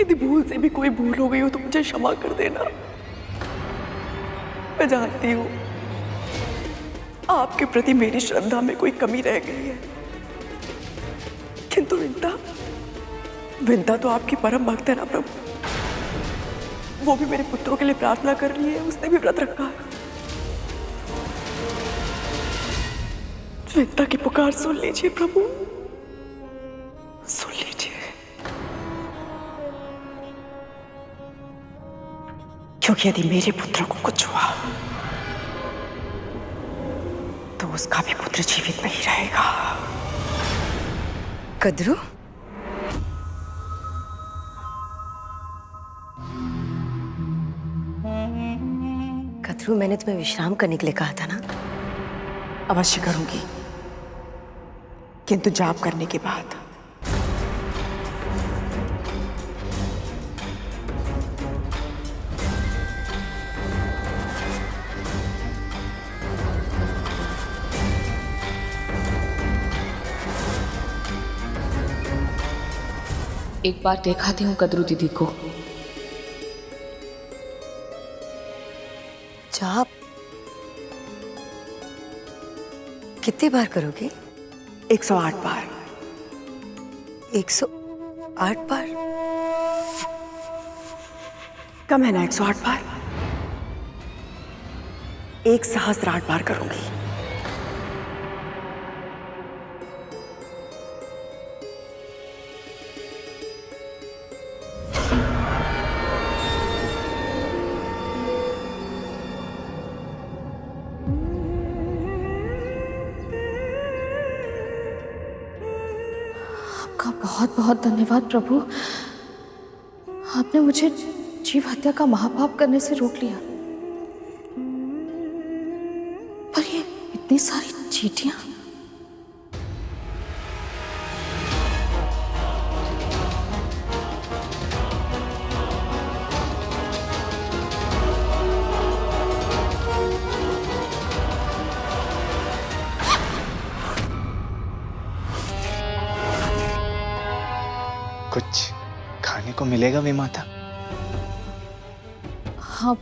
यदि भूल से भी कोई भूल हो गई हो तो मुझे क्षमा कर देना। मैं जानती हूँ आपके प्रति मेरी श्रद्धा में कोई कमी रह गई है, किंतु विंता तो आपकी परम भक्त है ना प्रभु। वो भी मेरे पुत्रों के लिए प्रार्थना कर रही है, उसने भी व्रत रखा है। विंता की पुकार सुन लीजिए प्रभु, सुन लीजिए। क्योंकि यदि मेरे पुत्र को कुछ हुआ तो उसका भी पुत्र जीवित नहीं रहेगा। कद्रू, कद्रू, मैंने तुम्हें विश्राम करने के लिए कहा था ना। अवश्य करूंगी, किंतु जाप करने के बाद। एक बार दिखाती हूँ कद्रू दीदी को। जाप कितनी बार करोगे? 108 बार। 108 बार? कम है ना 108 बार? 1008 बार करूंगी। बहुत बहुत धन्यवाद प्रभु। आपने मुझे जीव हत्या का महापाप करने से रोक लिया। पर ये इतनी सारी चींटियां। कुछ खाने को मिलेगा विमाता? हाँ,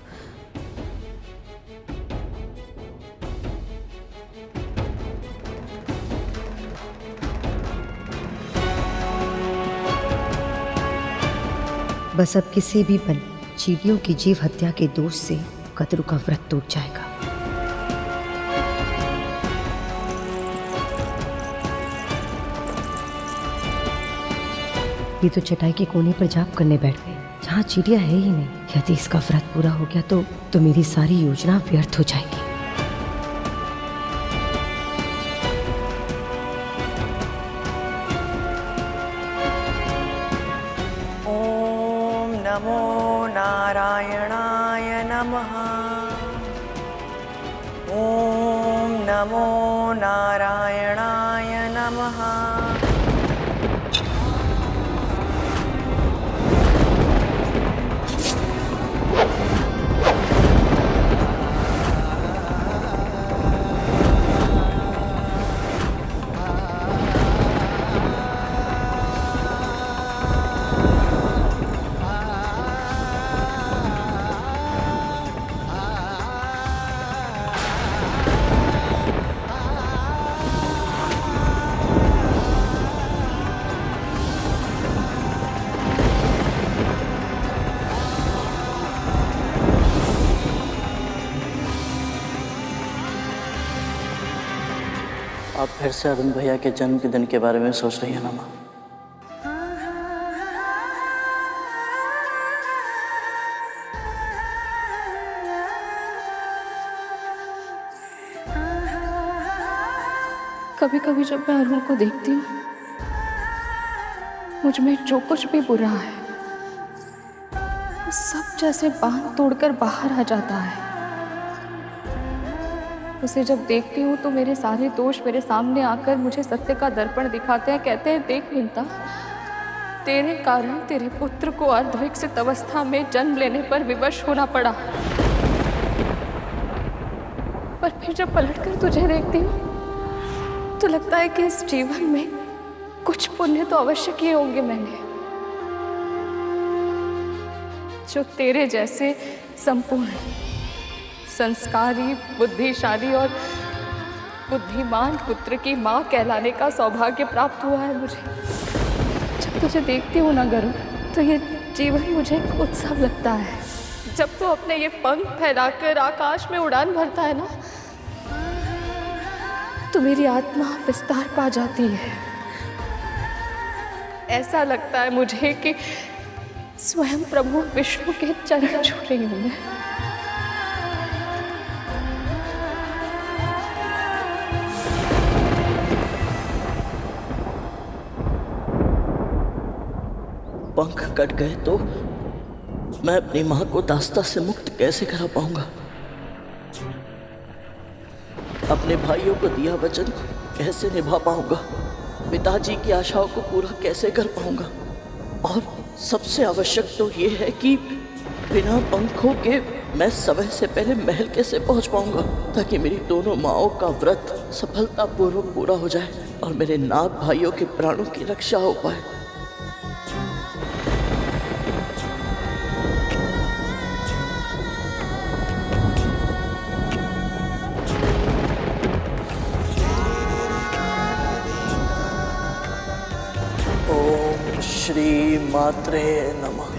बस अब किसी भी पल चींटियों की जीव हत्या के दोष से कद्रू का व्रत टूट जाएगा। ये तो चटाई के कोने पर जाप करने बैठ गए, जहाँ चींटियां है ही नहीं। यदि इसका व्रत पूरा हो गया तो मेरी सारी योजना व्यर्थ हो जाएगी। नारायणाय नमः। ओम नमो नारायणाय नमः। आप फिर से अरुण भैया के जन्म के दिन के बारे में सोच रही है ना माँ? कभी कभी जब मैं अरुण को देखती हूँ, मुझ में जो कुछ भी बुरा है वो सब जैसे बांध तोड़कर बाहर आ जाता है। उसे जब देखती हूँ तो मेरे सारे दोष मेरे सामने आकर मुझे सत्य का दर्पण दिखाते हैं। कहते हैं, देख विंता, तेरे कारण तेरे पुत्र को अर्धविकसित अवस्था में जन्म लेने पर विवश होना पड़ा। पर फिर जब पलटकर तुझे देखती हूँ तो लगता है कि इस जीवन में कुछ पुण्य तो अवश्य किए होंगे मैंने, जो तेरे जैसे संपूर्ण, संस्कारी, बुद्धिशाली और बुद्धिमान पुत्र की माँ कहलाने का सौभाग्य प्राप्त हुआ है मुझे। जब तुझे देखती हूँ ना गरुड़, तो ये जीवन मुझे एक उत्सव लगता है। जब तू अपने ये पंख फैलाकर आकाश में उड़ान भरता है ना, तो मेरी आत्मा विस्तार पा जाती है। ऐसा लगता है मुझे कि स्वयं प्रभु विष्णु के चरण छू रही हूँ मैं। पंख कट गए तो मैं अपनी माँ को दास्ता से मुक्त कैसे करा पाऊंगा? अपने भाइयों को दिया वचन कैसे निभा पाऊंगा? पिताजी की आशाओं को पूरा कैसे कर पाऊंगा? और सबसे आवश्यक तो ये है कि बिना पंखों के मैं समय से पहले महल कैसे पहुंच पाऊंगा, ताकि मेरी दोनों माँओं का व्रत सफलतापूर्वक पूरा हो जाए और मेरे नाग भाइयों के प्राणों की रक्षा हो पाए। ओम श्री मात्रे नमः।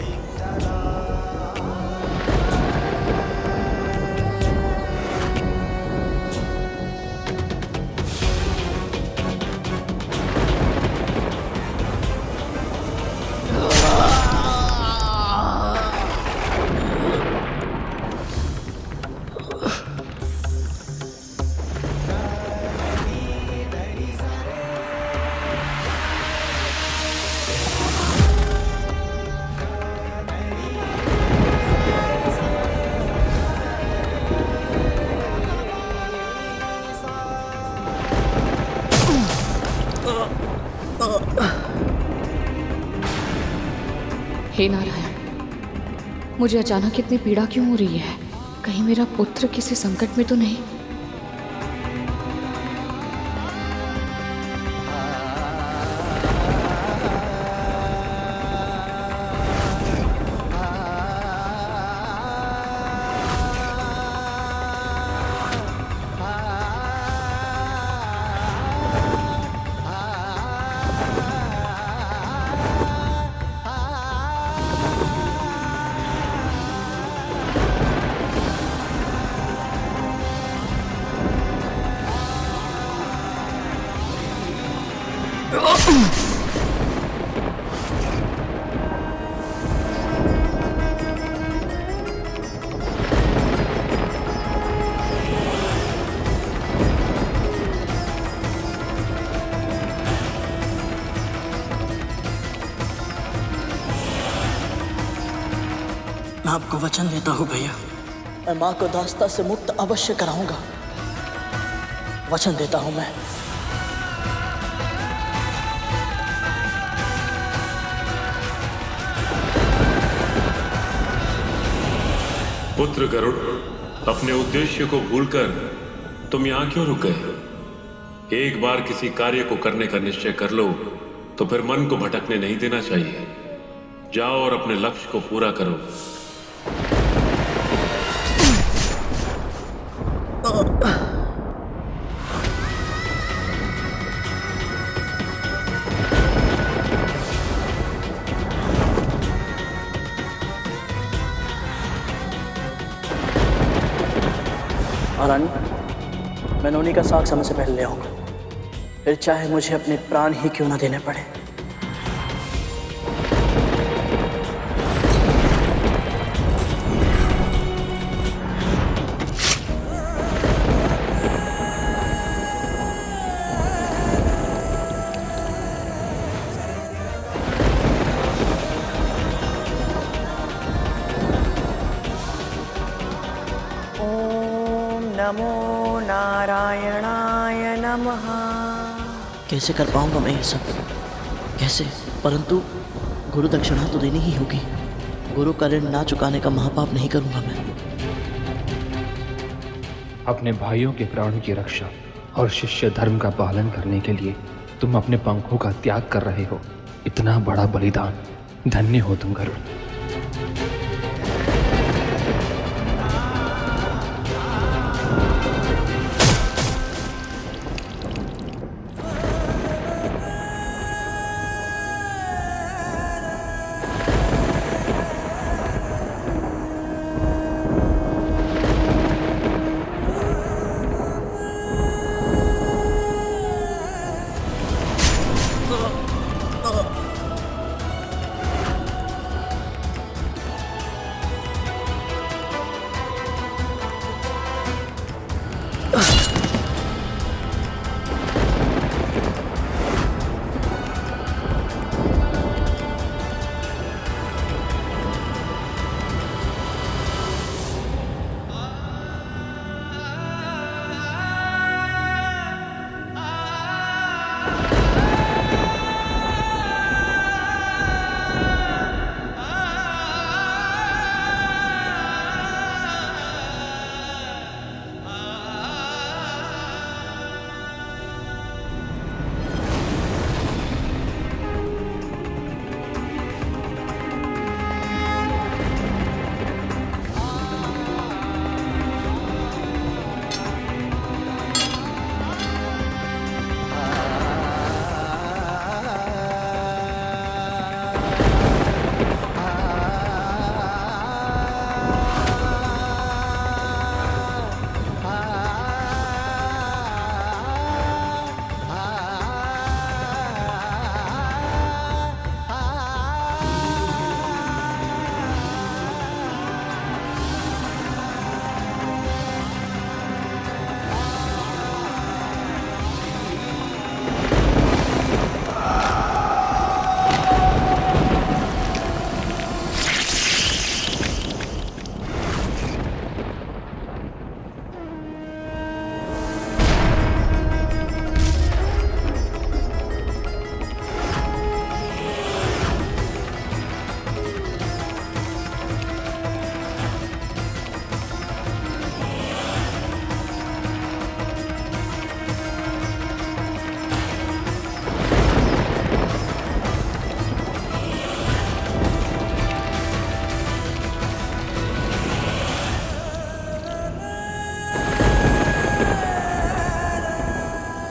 हे नारायण, मुझे अचानक इतनी पीड़ा क्यों हो रही है? कहीं मेरा पुत्र किसी संकट में तो नहीं? आपको वचन देता हूँ भैया, मैं माँ को दास्ता से मुक्त अवश्य कराऊंगा। वचन देता हूँ मैं। पुत्र गरुड़, अपने उद्देश्य को भूलकर तुम यहां क्यों रुक गए? एक बार किसी कार्य को करने का निश्चय कर लो तो फिर मन को भटकने नहीं देना चाहिए। जाओ और अपने लक्ष्य को पूरा करो। महारानी, मैं नोनी का साग समय से पहले ले आऊंगा, फिर चाहे मुझे अपने प्राण ही क्यों ना देने पड़े। नमो नारायणाय नमः। कैसे कर पाऊंगा मैं ये सब? कैसे? परंतु गुरु दक्षिणा तो देनी ही होगी। गुरु का ऋण ना चुकाने का महापाप नहीं करूंगा मैं। अपने भाइयों के प्राणों की रक्षा और शिष्य धर्म का पालन करने के लिए तुम अपने पंखों का त्याग कर रहे हो। इतना बड़ा बलिदान, धन्य हो तुम गरुड़।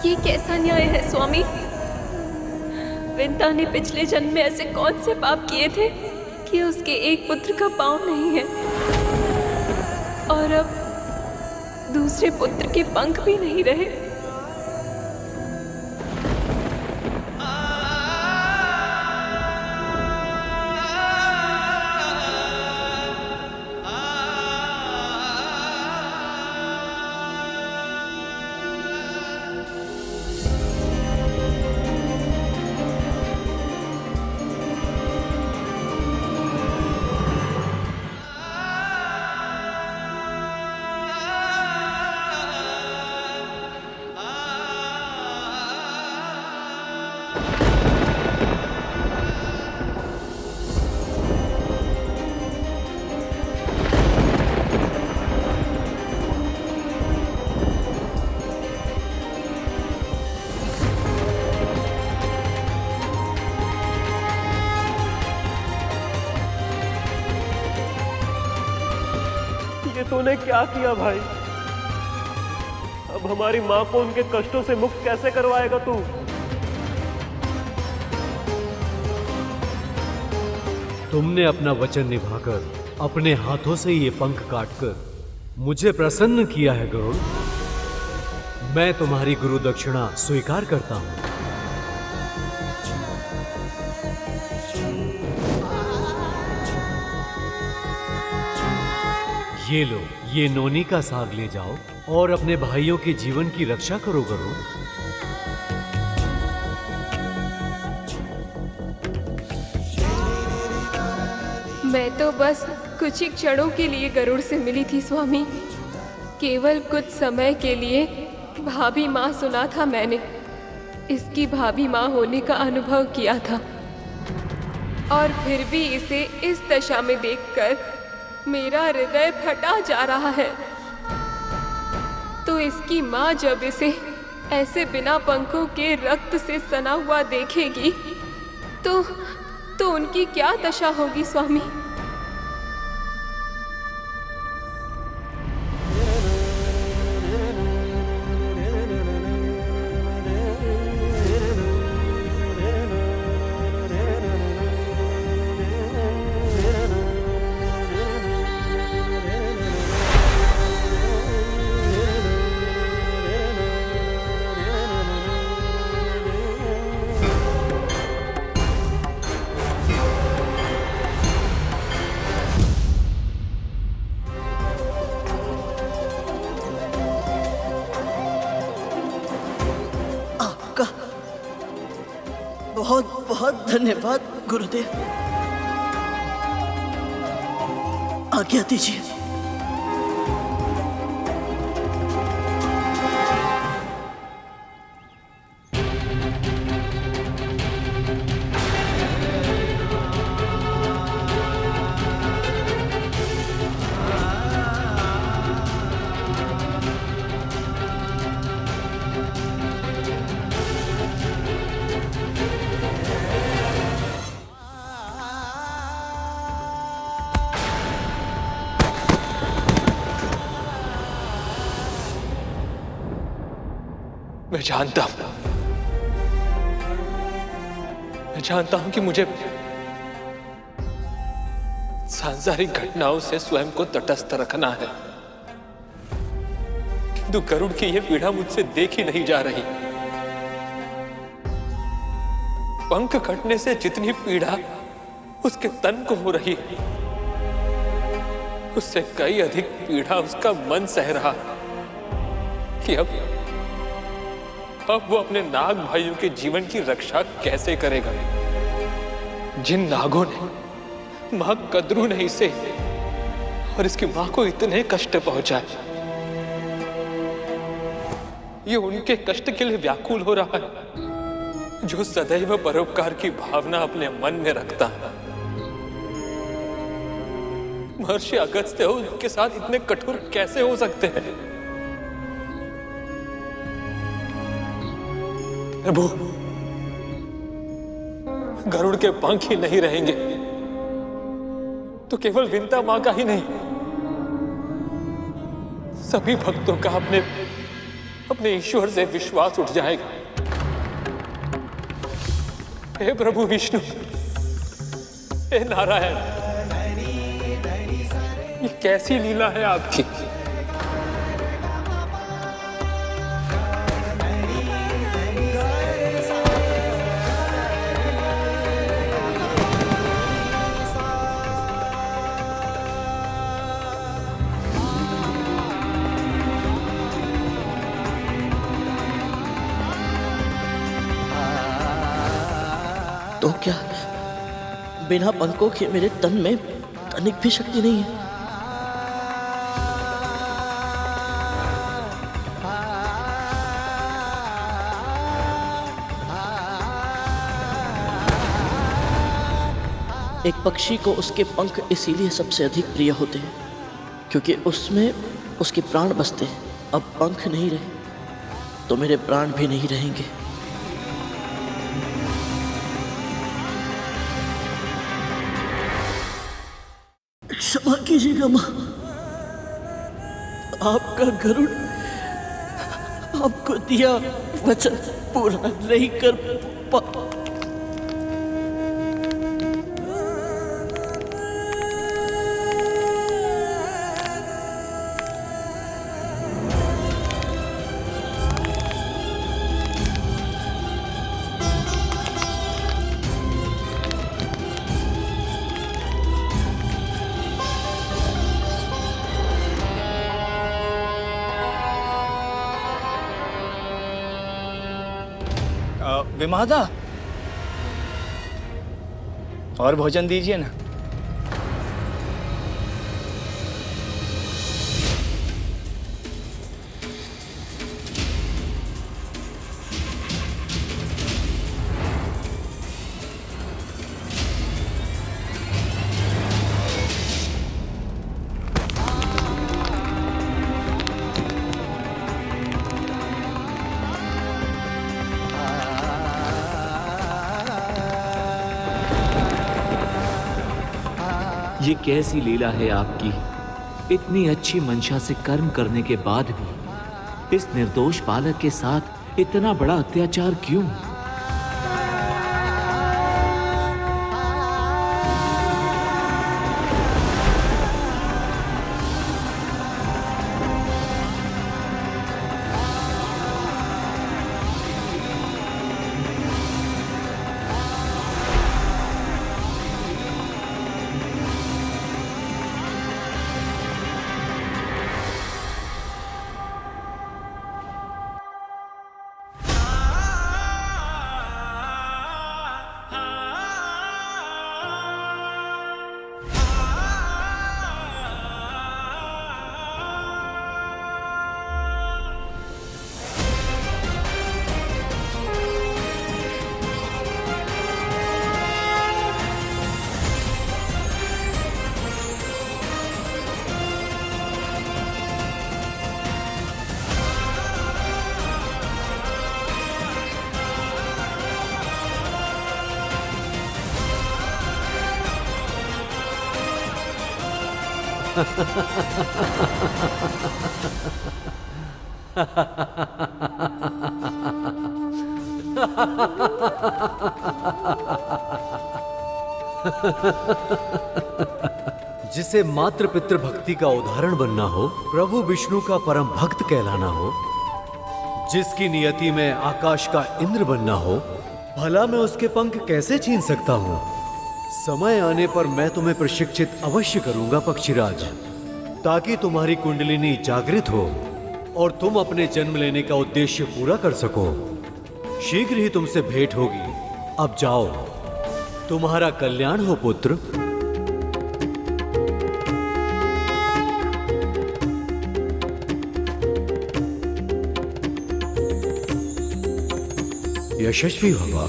ये कैसा न्याय है स्वामी? विंता ने पिछले जन्म में ऐसे कौन से पाप किए थे कि उसके एक पुत्र का पांव नहीं है और अब दूसरे पुत्र के पंख भी नहीं रहे। ये तूने क्या किया भाई? अब हमारी माँ को उनके कष्टों से मुक्त कैसे करवाएगा तू? तुमने अपना वचन निभाकर अपने हाथों से ये पंख काटकर मुझे प्रसन्न किया है गरुड़। मैं तुम्हारी गुरु दक्षिणा स्वीकार करता हूं। ये लो, ये नोनी का साग ले जाओ और अपने भाइयों के जीवन की रक्षा करो गरुड़। मैं तो बस कुछ ही क्षणों के लिए गरुड़ से मिली थी स्वामी। केवल कुछ समय के लिए भाभी माँ सुना था मैंने। इसकी भाभी माँ होने का अनुभव किया था और फिर भी इसे इस दशा में देखकर मेरा हृदय फटा जा रहा है। तो इसकी माँ जब इसे ऐसे बिना पंखों के रक्त से सना हुआ देखेगी तो उनकी क्या दशा होगी स्वामी? बहुत बहुत धन्यवाद गुरुदेव। आज्ञा दीजिए। मैं जानता हूं कि मुझे सांसारिक घटनाओं से स्वयं को तटस्थ रखना है, किंतु गरुड़ की यह पीड़ा मुझसे देखी नहीं जा रही। पंख कटने से जितनी पीड़ा उसके तन को हो रही, उससे कई अधिक पीड़ा उसका मन सह रहा कि अब वो अपने नाग भाइयों के जीवन की रक्षा कैसे करेगा। जिन नागों ने मां कद्रू ने इसे और इसकी मां को इतने कष्ट पहुंचाए, ये उनके कष्ट के लिए व्याकुल हो रहा है जो सदैव परोपकार की भावना अपने मन में रखता है। महर्षि अगस्त्य उनके साथ इतने कठोर कैसे हो सकते हैं? प्रभु, गरुड़ के पंख ही नहीं रहेंगे तो केवल विंता मां का ही नहीं, सभी भक्तों का अपने ईश्वर से विश्वास उठ जाएगा। हे प्रभु विष्णु, हे नारायण, ये कैसी लीला है आपकी। तो क्या बिना पंखों के मेरे तन में तनिक भी शक्ति नहीं है? एक पक्षी को उसके पंख इसीलिए सबसे अधिक प्रिय होते हैं क्योंकि उसमें उसके प्राण बसते हैं। अब पंख नहीं रहे तो मेरे प्राण भी नहीं रहेंगे। क्षमा कीजिएगा माँ, आपका गरुड़ आपको दिया वचन पूरा नहीं कर पा। विमादा, और भोजन दीजिए ना। ये कैसी लीला है आपकी, इतनी अच्छी मंशा से कर्म करने के बाद भी इस निर्दोष बालक के साथ इतना बड़ा अत्याचार क्यों? जिसे मात्र पितृ भक्ति का उदाहरण बनना हो, प्रभु विष्णु का परम भक्त कहलाना हो, जिसकी नियति में आकाश का इंद्र बनना हो, भला मैं उसके पंख कैसे छीन सकता हूँ? समय आने पर मैं तुम्हें प्रशिक्षित अवश्य करूंगा पक्षीराज, ताकि तुम्हारी कुंडलिनी जागृत हो और तुम अपने जन्म लेने का उद्देश्य पूरा कर सको। शीघ्र ही तुमसे भेंट होगी। अब जाओ, तुम्हारा कल्याण हो पुत्र। यशस्वी होगा।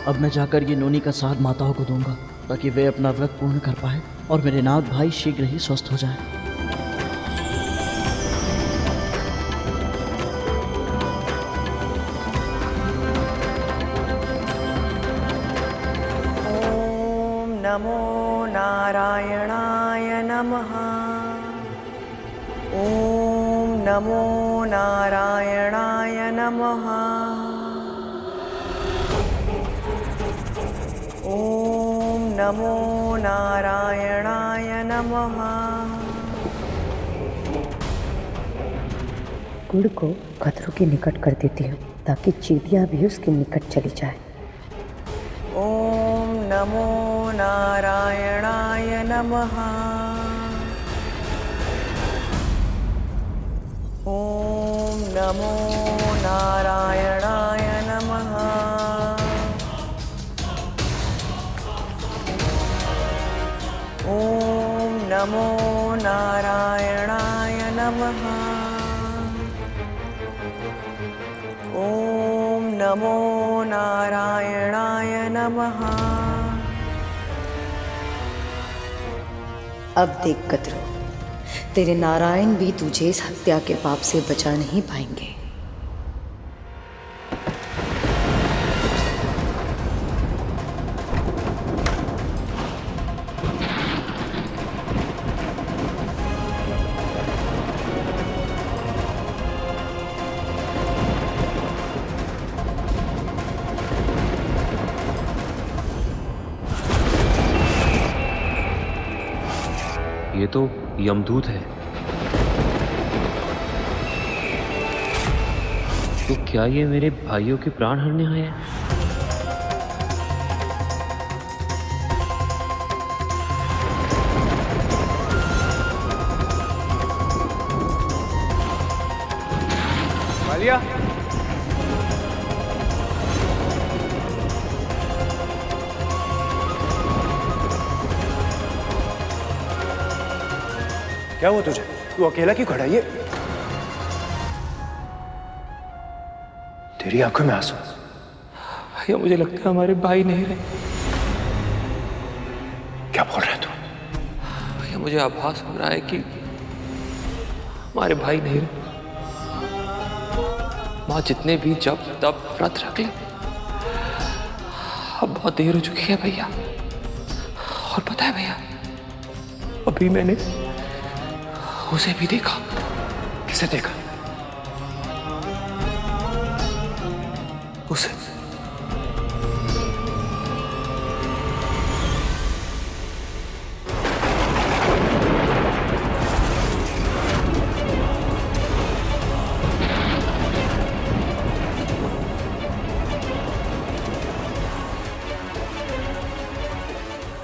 अब मैं जाकर ये नोनी का साथ माताओं को दूंगा ताकि वे अपना व्रत पूर्ण कर पाए और मेरे नाथ भाई शीघ्र ही स्वस्थ हो जाए। ओम नमो नारायणाय नमः। ओम नमो नारायणाय नमः। ओम नमो नारायणाय नमः। गुड़ को कतरू के निकट कर देती हूँ ताकि चींटियाँ भी उसके निकट चली जाए। ओम नमो नारायणाय नमः। ओम नमो नारायणाय नमः। नमो नारायणाय नमः। अब देख कद्रू, तेरे नारायण भी तुझे इस हत्या के पाप से बचा नहीं पाएंगे। ये तो यमदूत है। तो क्या ये मेरे भाइयों के प्राण हरने आए हैं? कालिया, क्या हुआ तुझे? तू अकेला क्यों खड़ा है? ये तेरी आंखों में आंसू। भैया मुझे लगता है हमारे भाई नहीं रहे। क्या बोल रहा है तू? भैया मुझे आभास हो रहा है कि हमारे भाई नहीं रहे। माँ जितने भी जब तब व्रत रख ले, अब बहुत देर हो चुकी है भैया। और पता है भैया, अभी मैंने उसे भी देखा। किसे देखा? उसे।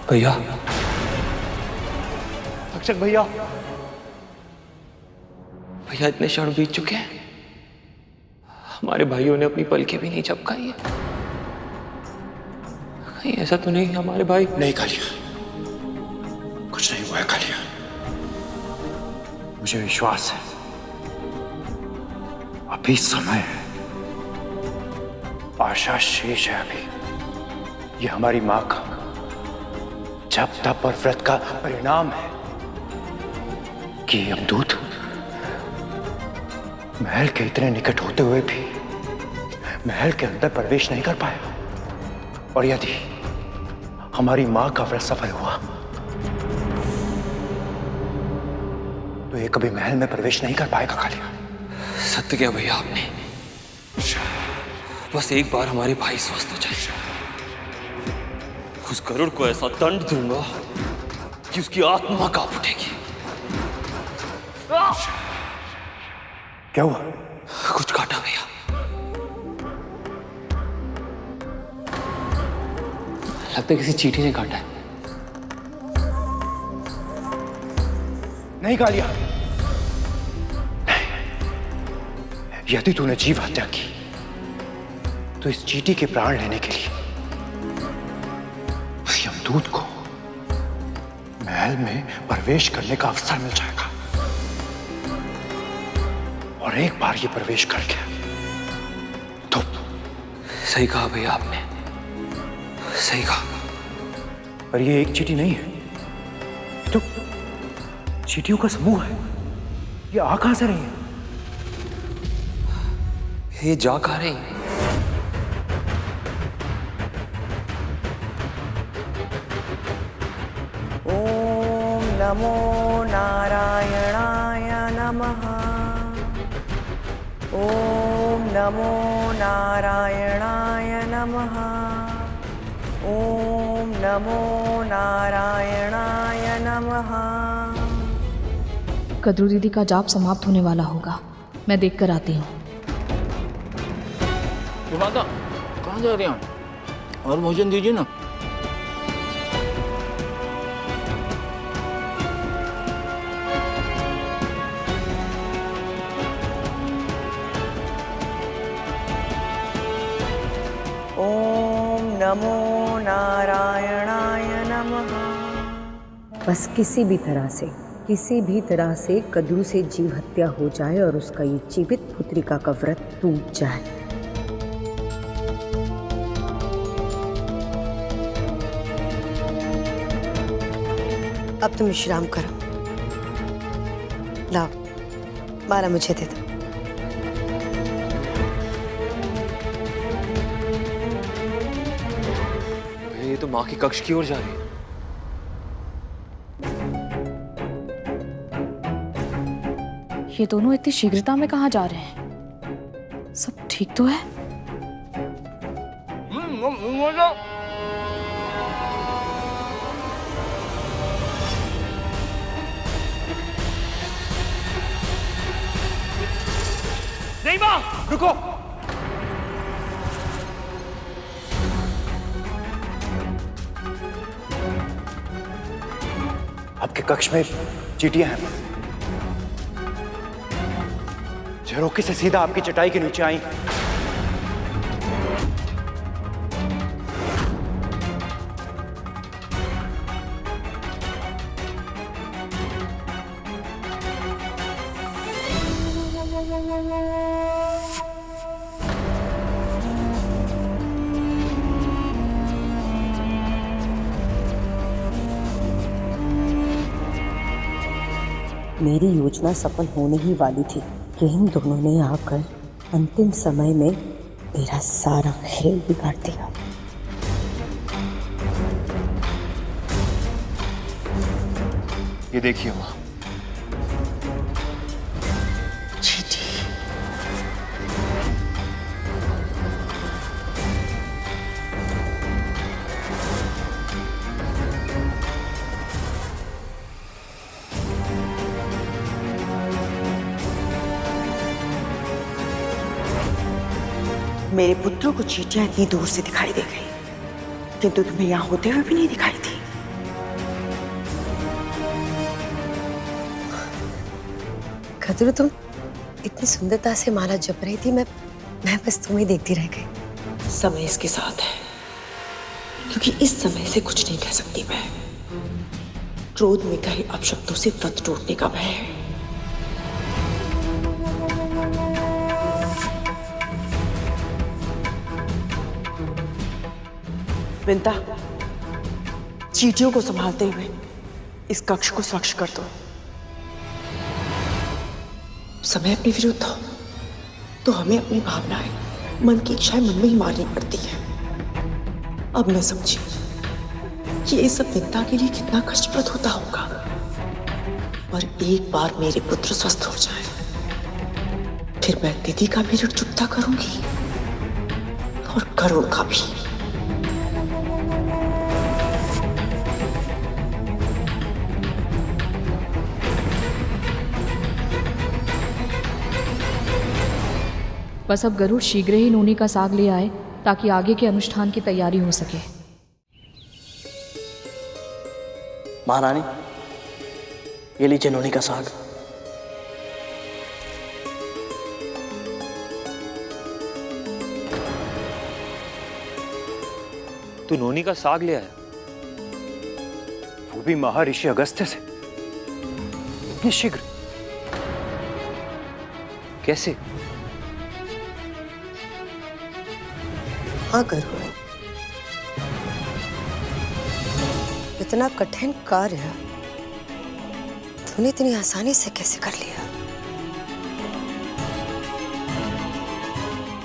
भैया, अक्षत भैया, भैया इतने क्षण बीत चुके हैं, हमारे भाइयों ने अपनी पलकें भी नहीं झपकाई है। कहीं ऐसा तो नहीं हमारे भाई? नहीं कालिया, कुछ नहीं हुआ है कालिया। मुझे विश्वास है, अभी समय है, आशा शेष है। अभी ये हमारी मां का जब तप और व्रत का परिणाम है कि यमदूत महल के इतने निकट होते हुए भी महल के अंदर प्रवेश नहीं कर पाया। और यदि हमारी मां का व्रत सफल हुआ तो ये कभी महल में प्रवेश नहीं कर पाएगा कालिया। सत्य क्या भैया आपने? बस एक बार हमारे भाई स्वस्थ हो जाए, उस गरुड़ को ऐसा दंड दूंगा कि उसकी आत्मा कांप उठेगी। क्या हुआ? कुछ काटा भैया। लगता है किसी चींटी ने काटा है। नहीं कालिया, नहीं। यदि तूने जीव हत्या की तो इस चींटी के प्राण लेने के लिए उस यमदूत को महल में प्रवेश करने का अवसर मिल जाएगा। और एक बार ये प्रवेश कर गया तो सही कहा भैया आपने, सही कहा। पर ये एक चींटी नहीं है, ये तो चींटियों का समूह है। ये आ कहां से रही है? ये जा कहां रही है? ओम नमो नारायणाय नमः। ओम नमो नारायणाय नमः। ओम नमो नारायणाय नमः। कद्रू दीदी का जाप समाप्त होने वाला होगा, मैं देख कर आती हूँ। माता कहाँ जा रहे हैं? और भोजन दीजिए ना। ओम नमो नारायणाय नमः। बस किसी भी तरह से कद्रू से जीव हत्या हो जाए और उसका ये जीवित पुत्रिका का व्रत टूट जाए। अब तुम विश्राम करो। लाओ माला मुझे दे दो। ये तो माँ के कक्ष की ओर जा रही है। ये दोनों इतनी शीघ्रता में कहाँ जा रहे हैं? सब ठीक तो है? नहीं माँ, रुको। आपके कक्ष में चींटियां हैं। झरोखे से सीधा आपकी चटाई के नीचे आई। मेरी योजना सफल होने ही वाली थी कि इन दोनों ने आकर अंतिम समय में मेरा सारा खेल बिगाड़ दिया। ये देखिए माँ, मेरे पुत्रों को चींटियां इतनी दूर से दिखाई दे गई, किंतु तुम्हें यहाँ होते हुए भी नहीं दिखाई थी। खतरू, तुम इतनी सुंदरता से माला जप रही थी, मैं बस तुम्हें देखती रह गई। समय इसके साथ है, क्योंकि इस समय से कुछ नहीं कह सकती मैं। क्रोध में कहे अपशब्दों से व्रत टूटने का भय है। विंता, चींटियों को संभालते हुए इस कक्ष को स्वच्छ कर दो। समय अपने विरुद्ध हो तो हमें अपनी भावनाएं, मन की इच्छाएं मन में ही मारनी पड़ती है। अब मैं समझी कि ये सब विंता के लिए कितना कष्टप्रद होता होगा। और एक बार मेरे पुत्र स्वस्थ हो जाए, फिर मैं दीदी का भी ऋण चुकता करूंगी और गरुड़ का भी। बस अब गरुड़ शीघ्र ही नोनी का साग ले आए ताकि आगे के अनुष्ठान की तैयारी हो सके। महारानी, ये लीजिए नोनी का साग। तू नोनी का साग ले आया? वो भी महर्षि अगस्त्य से? इतनी शीघ्र? कैसे? हाँ गरुड़, इतना कठिन कार्य तूने इतनी आसानी से कैसे कर लिया?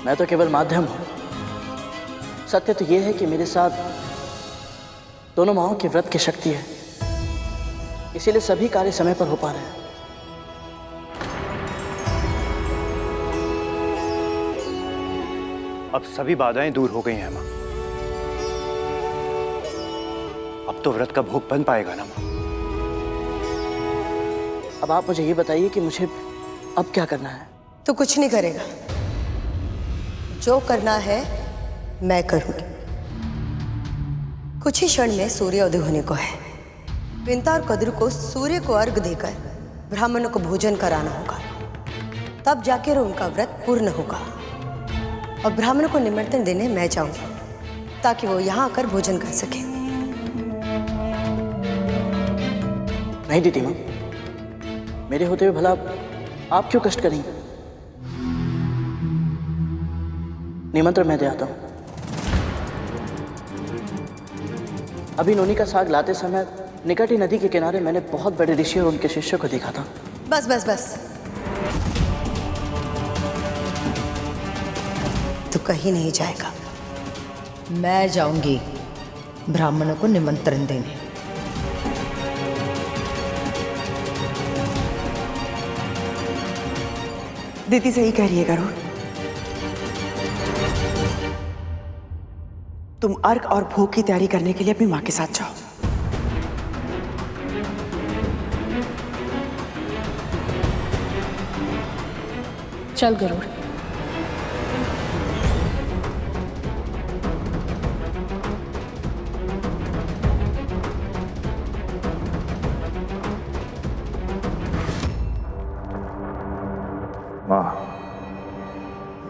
मैं तो केवल माध्यम हूं। सत्य तो यह है कि मेरे साथ दोनों माओं की व्रत की शक्ति है, इसीलिए सभी कार्य समय पर हो पा रहे हैं। अब सभी बाधाएं दूर हो गई हैं मां। अब तो व्रत का भोग बन पाएगा ना मां? अब आप मुझे ये बताइए कि मुझे अब क्या करना है? तो कुछ नहीं करेगा। जो करना है मैं करूंगी। कुछ ही क्षण में सूर्योदय होने को है। विंता और कद्रू को सूर्य को अर्घ देकर ब्राह्मणों को भोजन कराना होगा, तब जाकर उनका व्रत पूर्ण होगा। और ब्राह्मणों को निमंत्रण देने मैं जाऊंगी ताकि वो यहाँ आकर भोजन कर सके। नहीं दीदी माँ, मेरे होते हुए भला आप क्यों कष्ट करेंगे? निमंत्रण मैं दे आता हूं। अभी नोनी का साग लाते समय निकट ही नदी के किनारे मैंने बहुत बड़े ऋषि और उनके शिष्यों को देखा था। बस बस बस, तू कहीं नहीं जाएगा। मैं जाऊंगी ब्राह्मणों को निमंत्रण देने। दीदी सही कह रही है गरुड़। तुम अर्घ और भोग की तैयारी करने के लिए अपनी माँ के साथ जाओ। चल गरुड़। वाह,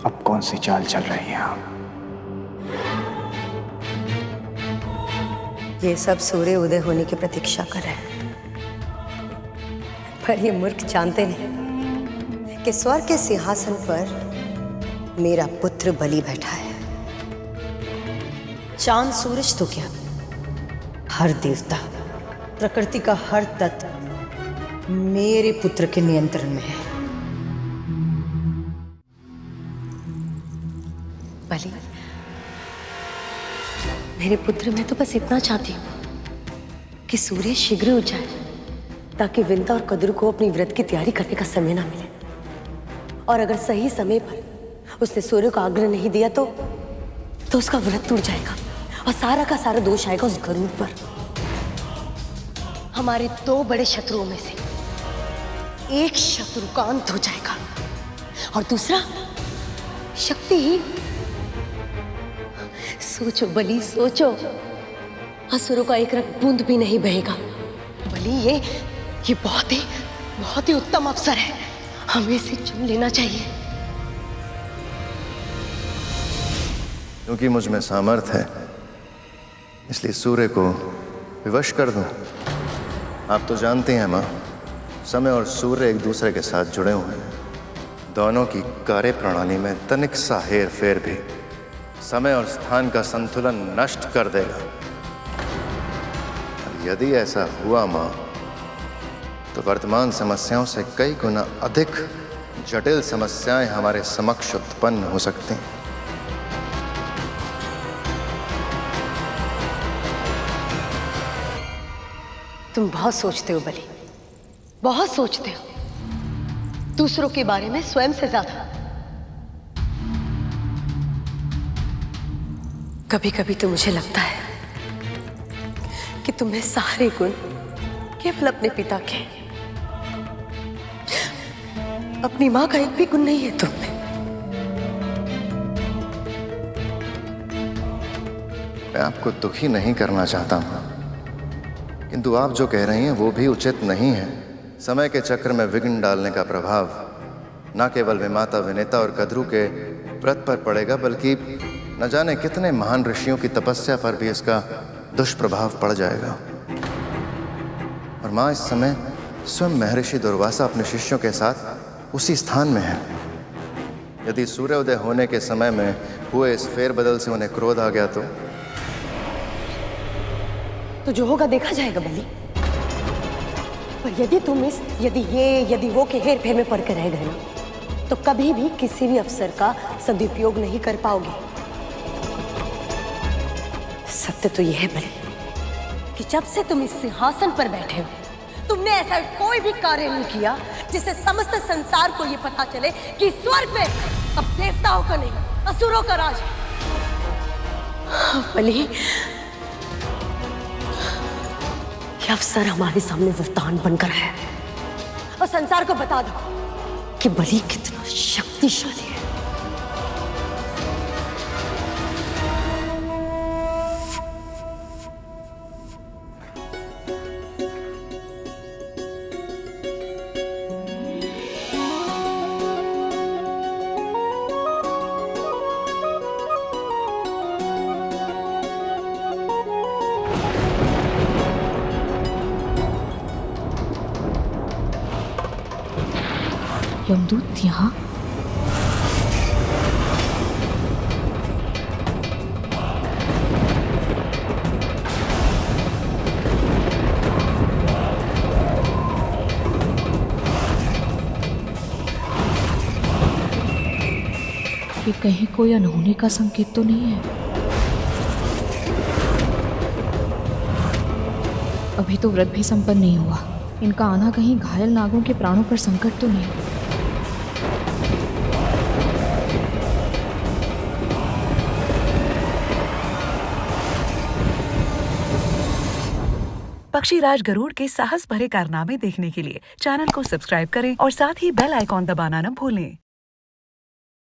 अब कौन सी चाल चल रही है आप? ये सब सूर्य उदय होने की प्रतीक्षा कर रहे हैं, पर ये मूर्ख जानते नहीं कि स्वर्ग के सिंहासन पर मेरा पुत्र बलि बैठा है। चांद सूरज तो क्या, हर देवता, प्रकृति का हर तत्व मेरे पुत्र के नियंत्रण में है। बलि, मेरे पुत्र, मैं तो बस इतना चाहती हूँ कि सूर्य शीघ्र उठ जाए, ताकि विंता और कद्रू को अपनी व्रत की तैयारी करने का समय ना मिले। और अगर सही समय पर उसने सूर्य को आग्रह नहीं दिया तो उसका व्रत टूट जाएगा और सारा का सारा दोष आएगा उस गरुड़ पर। हमारे दो बड़े शत्रुओं में से एक शत्रु का अंत हो जाएगा और दूसरा शक्तिहीन। सोचो बलि, सोचो, असुरों का एक रक्त बूंद भी नहीं बहेगा। बलि, ये बहुत ही उत्तम अवसर है, हमें इसे चुन लेना चाहिए। क्योंकि मुझ में सामर्थ्य है, इसलिए सूर्य को विवश कर दूं। आप तो जानते हैं माँ, समय और सूर्य एक दूसरे के साथ जुड़े हुए हैं। दोनों की कार्य प्रणाली में तनिक सा हेर फेर भी समय और स्थान का संतुलन नष्ट कर देगा। यदि ऐसा हुआ माँ, तो वर्तमान समस्याओं से कई गुना अधिक जटिल समस्याएं हमारे समक्ष उत्पन्न हो सकती हैं। तुम बहुत सोचते हो बलि, बहुत सोचते हो, दूसरों के बारे में स्वयं से ज्यादा। कभी कभी तो मुझे लगता है कि तुम्हें सारे गुण केवल अपने पिता के, अपनी मां का एक भी गुण नहीं है तुम में। मैं आपको दुखी नहीं करना चाहता हूं, किंतु आप जो कह रही हैं वो भी उचित नहीं है। समय के चक्र में विघ्न डालने का प्रभाव न केवल विमाता, विनेता और कद्रू के व्रत पर पड़ेगा, बल्कि न जाने कितने महान ऋषियों की तपस्या पर भी इसका दुष्प्रभाव पड़ जाएगा। और माँ, इस समय स्वयं महर्षि दुर्वासा अपने शिष्यों के साथ उसी स्थान में है। यदि सूर्योदय होने के समय में हुए इस फेरबदल से उन्हें क्रोध आ गया तो जो होगा देखा जाएगा बलि। पर यदि वो के हेर फेर में पड़ कर रह गए ना, तो कभी भी किसी भी अवसर का सदुपयोग नहीं कर पाओगे। सत्य तो यह है बलि कि जब से तुम इस सिंहासन पर बैठे हो, तुमने ऐसा कोई भी कार्य नहीं किया जिससे समस्त संसार को यह पता चले कि स्वर्ग में अब देवताओं का नहीं, असुरों का राज है। बलि, यह अवसर हमारे सामने वरदान बनकर है और संसार को बता दो कि बलि कितना शक्तिशाली है। यमदूत यहाँ? कहीं कोई अनहोनी का संकेत तो नहीं है? अभी तो व्रत भी संपन्न नहीं हुआ। इनका आना कहीं घायल नागों के प्राणों पर संकट तो नहीं? पक्षीराज गरुड़ के साहस भरे कारनामे देखने के लिए चैनल को सब्सक्राइब करें और साथ ही बेल आइकॉन दबाना न भूलें।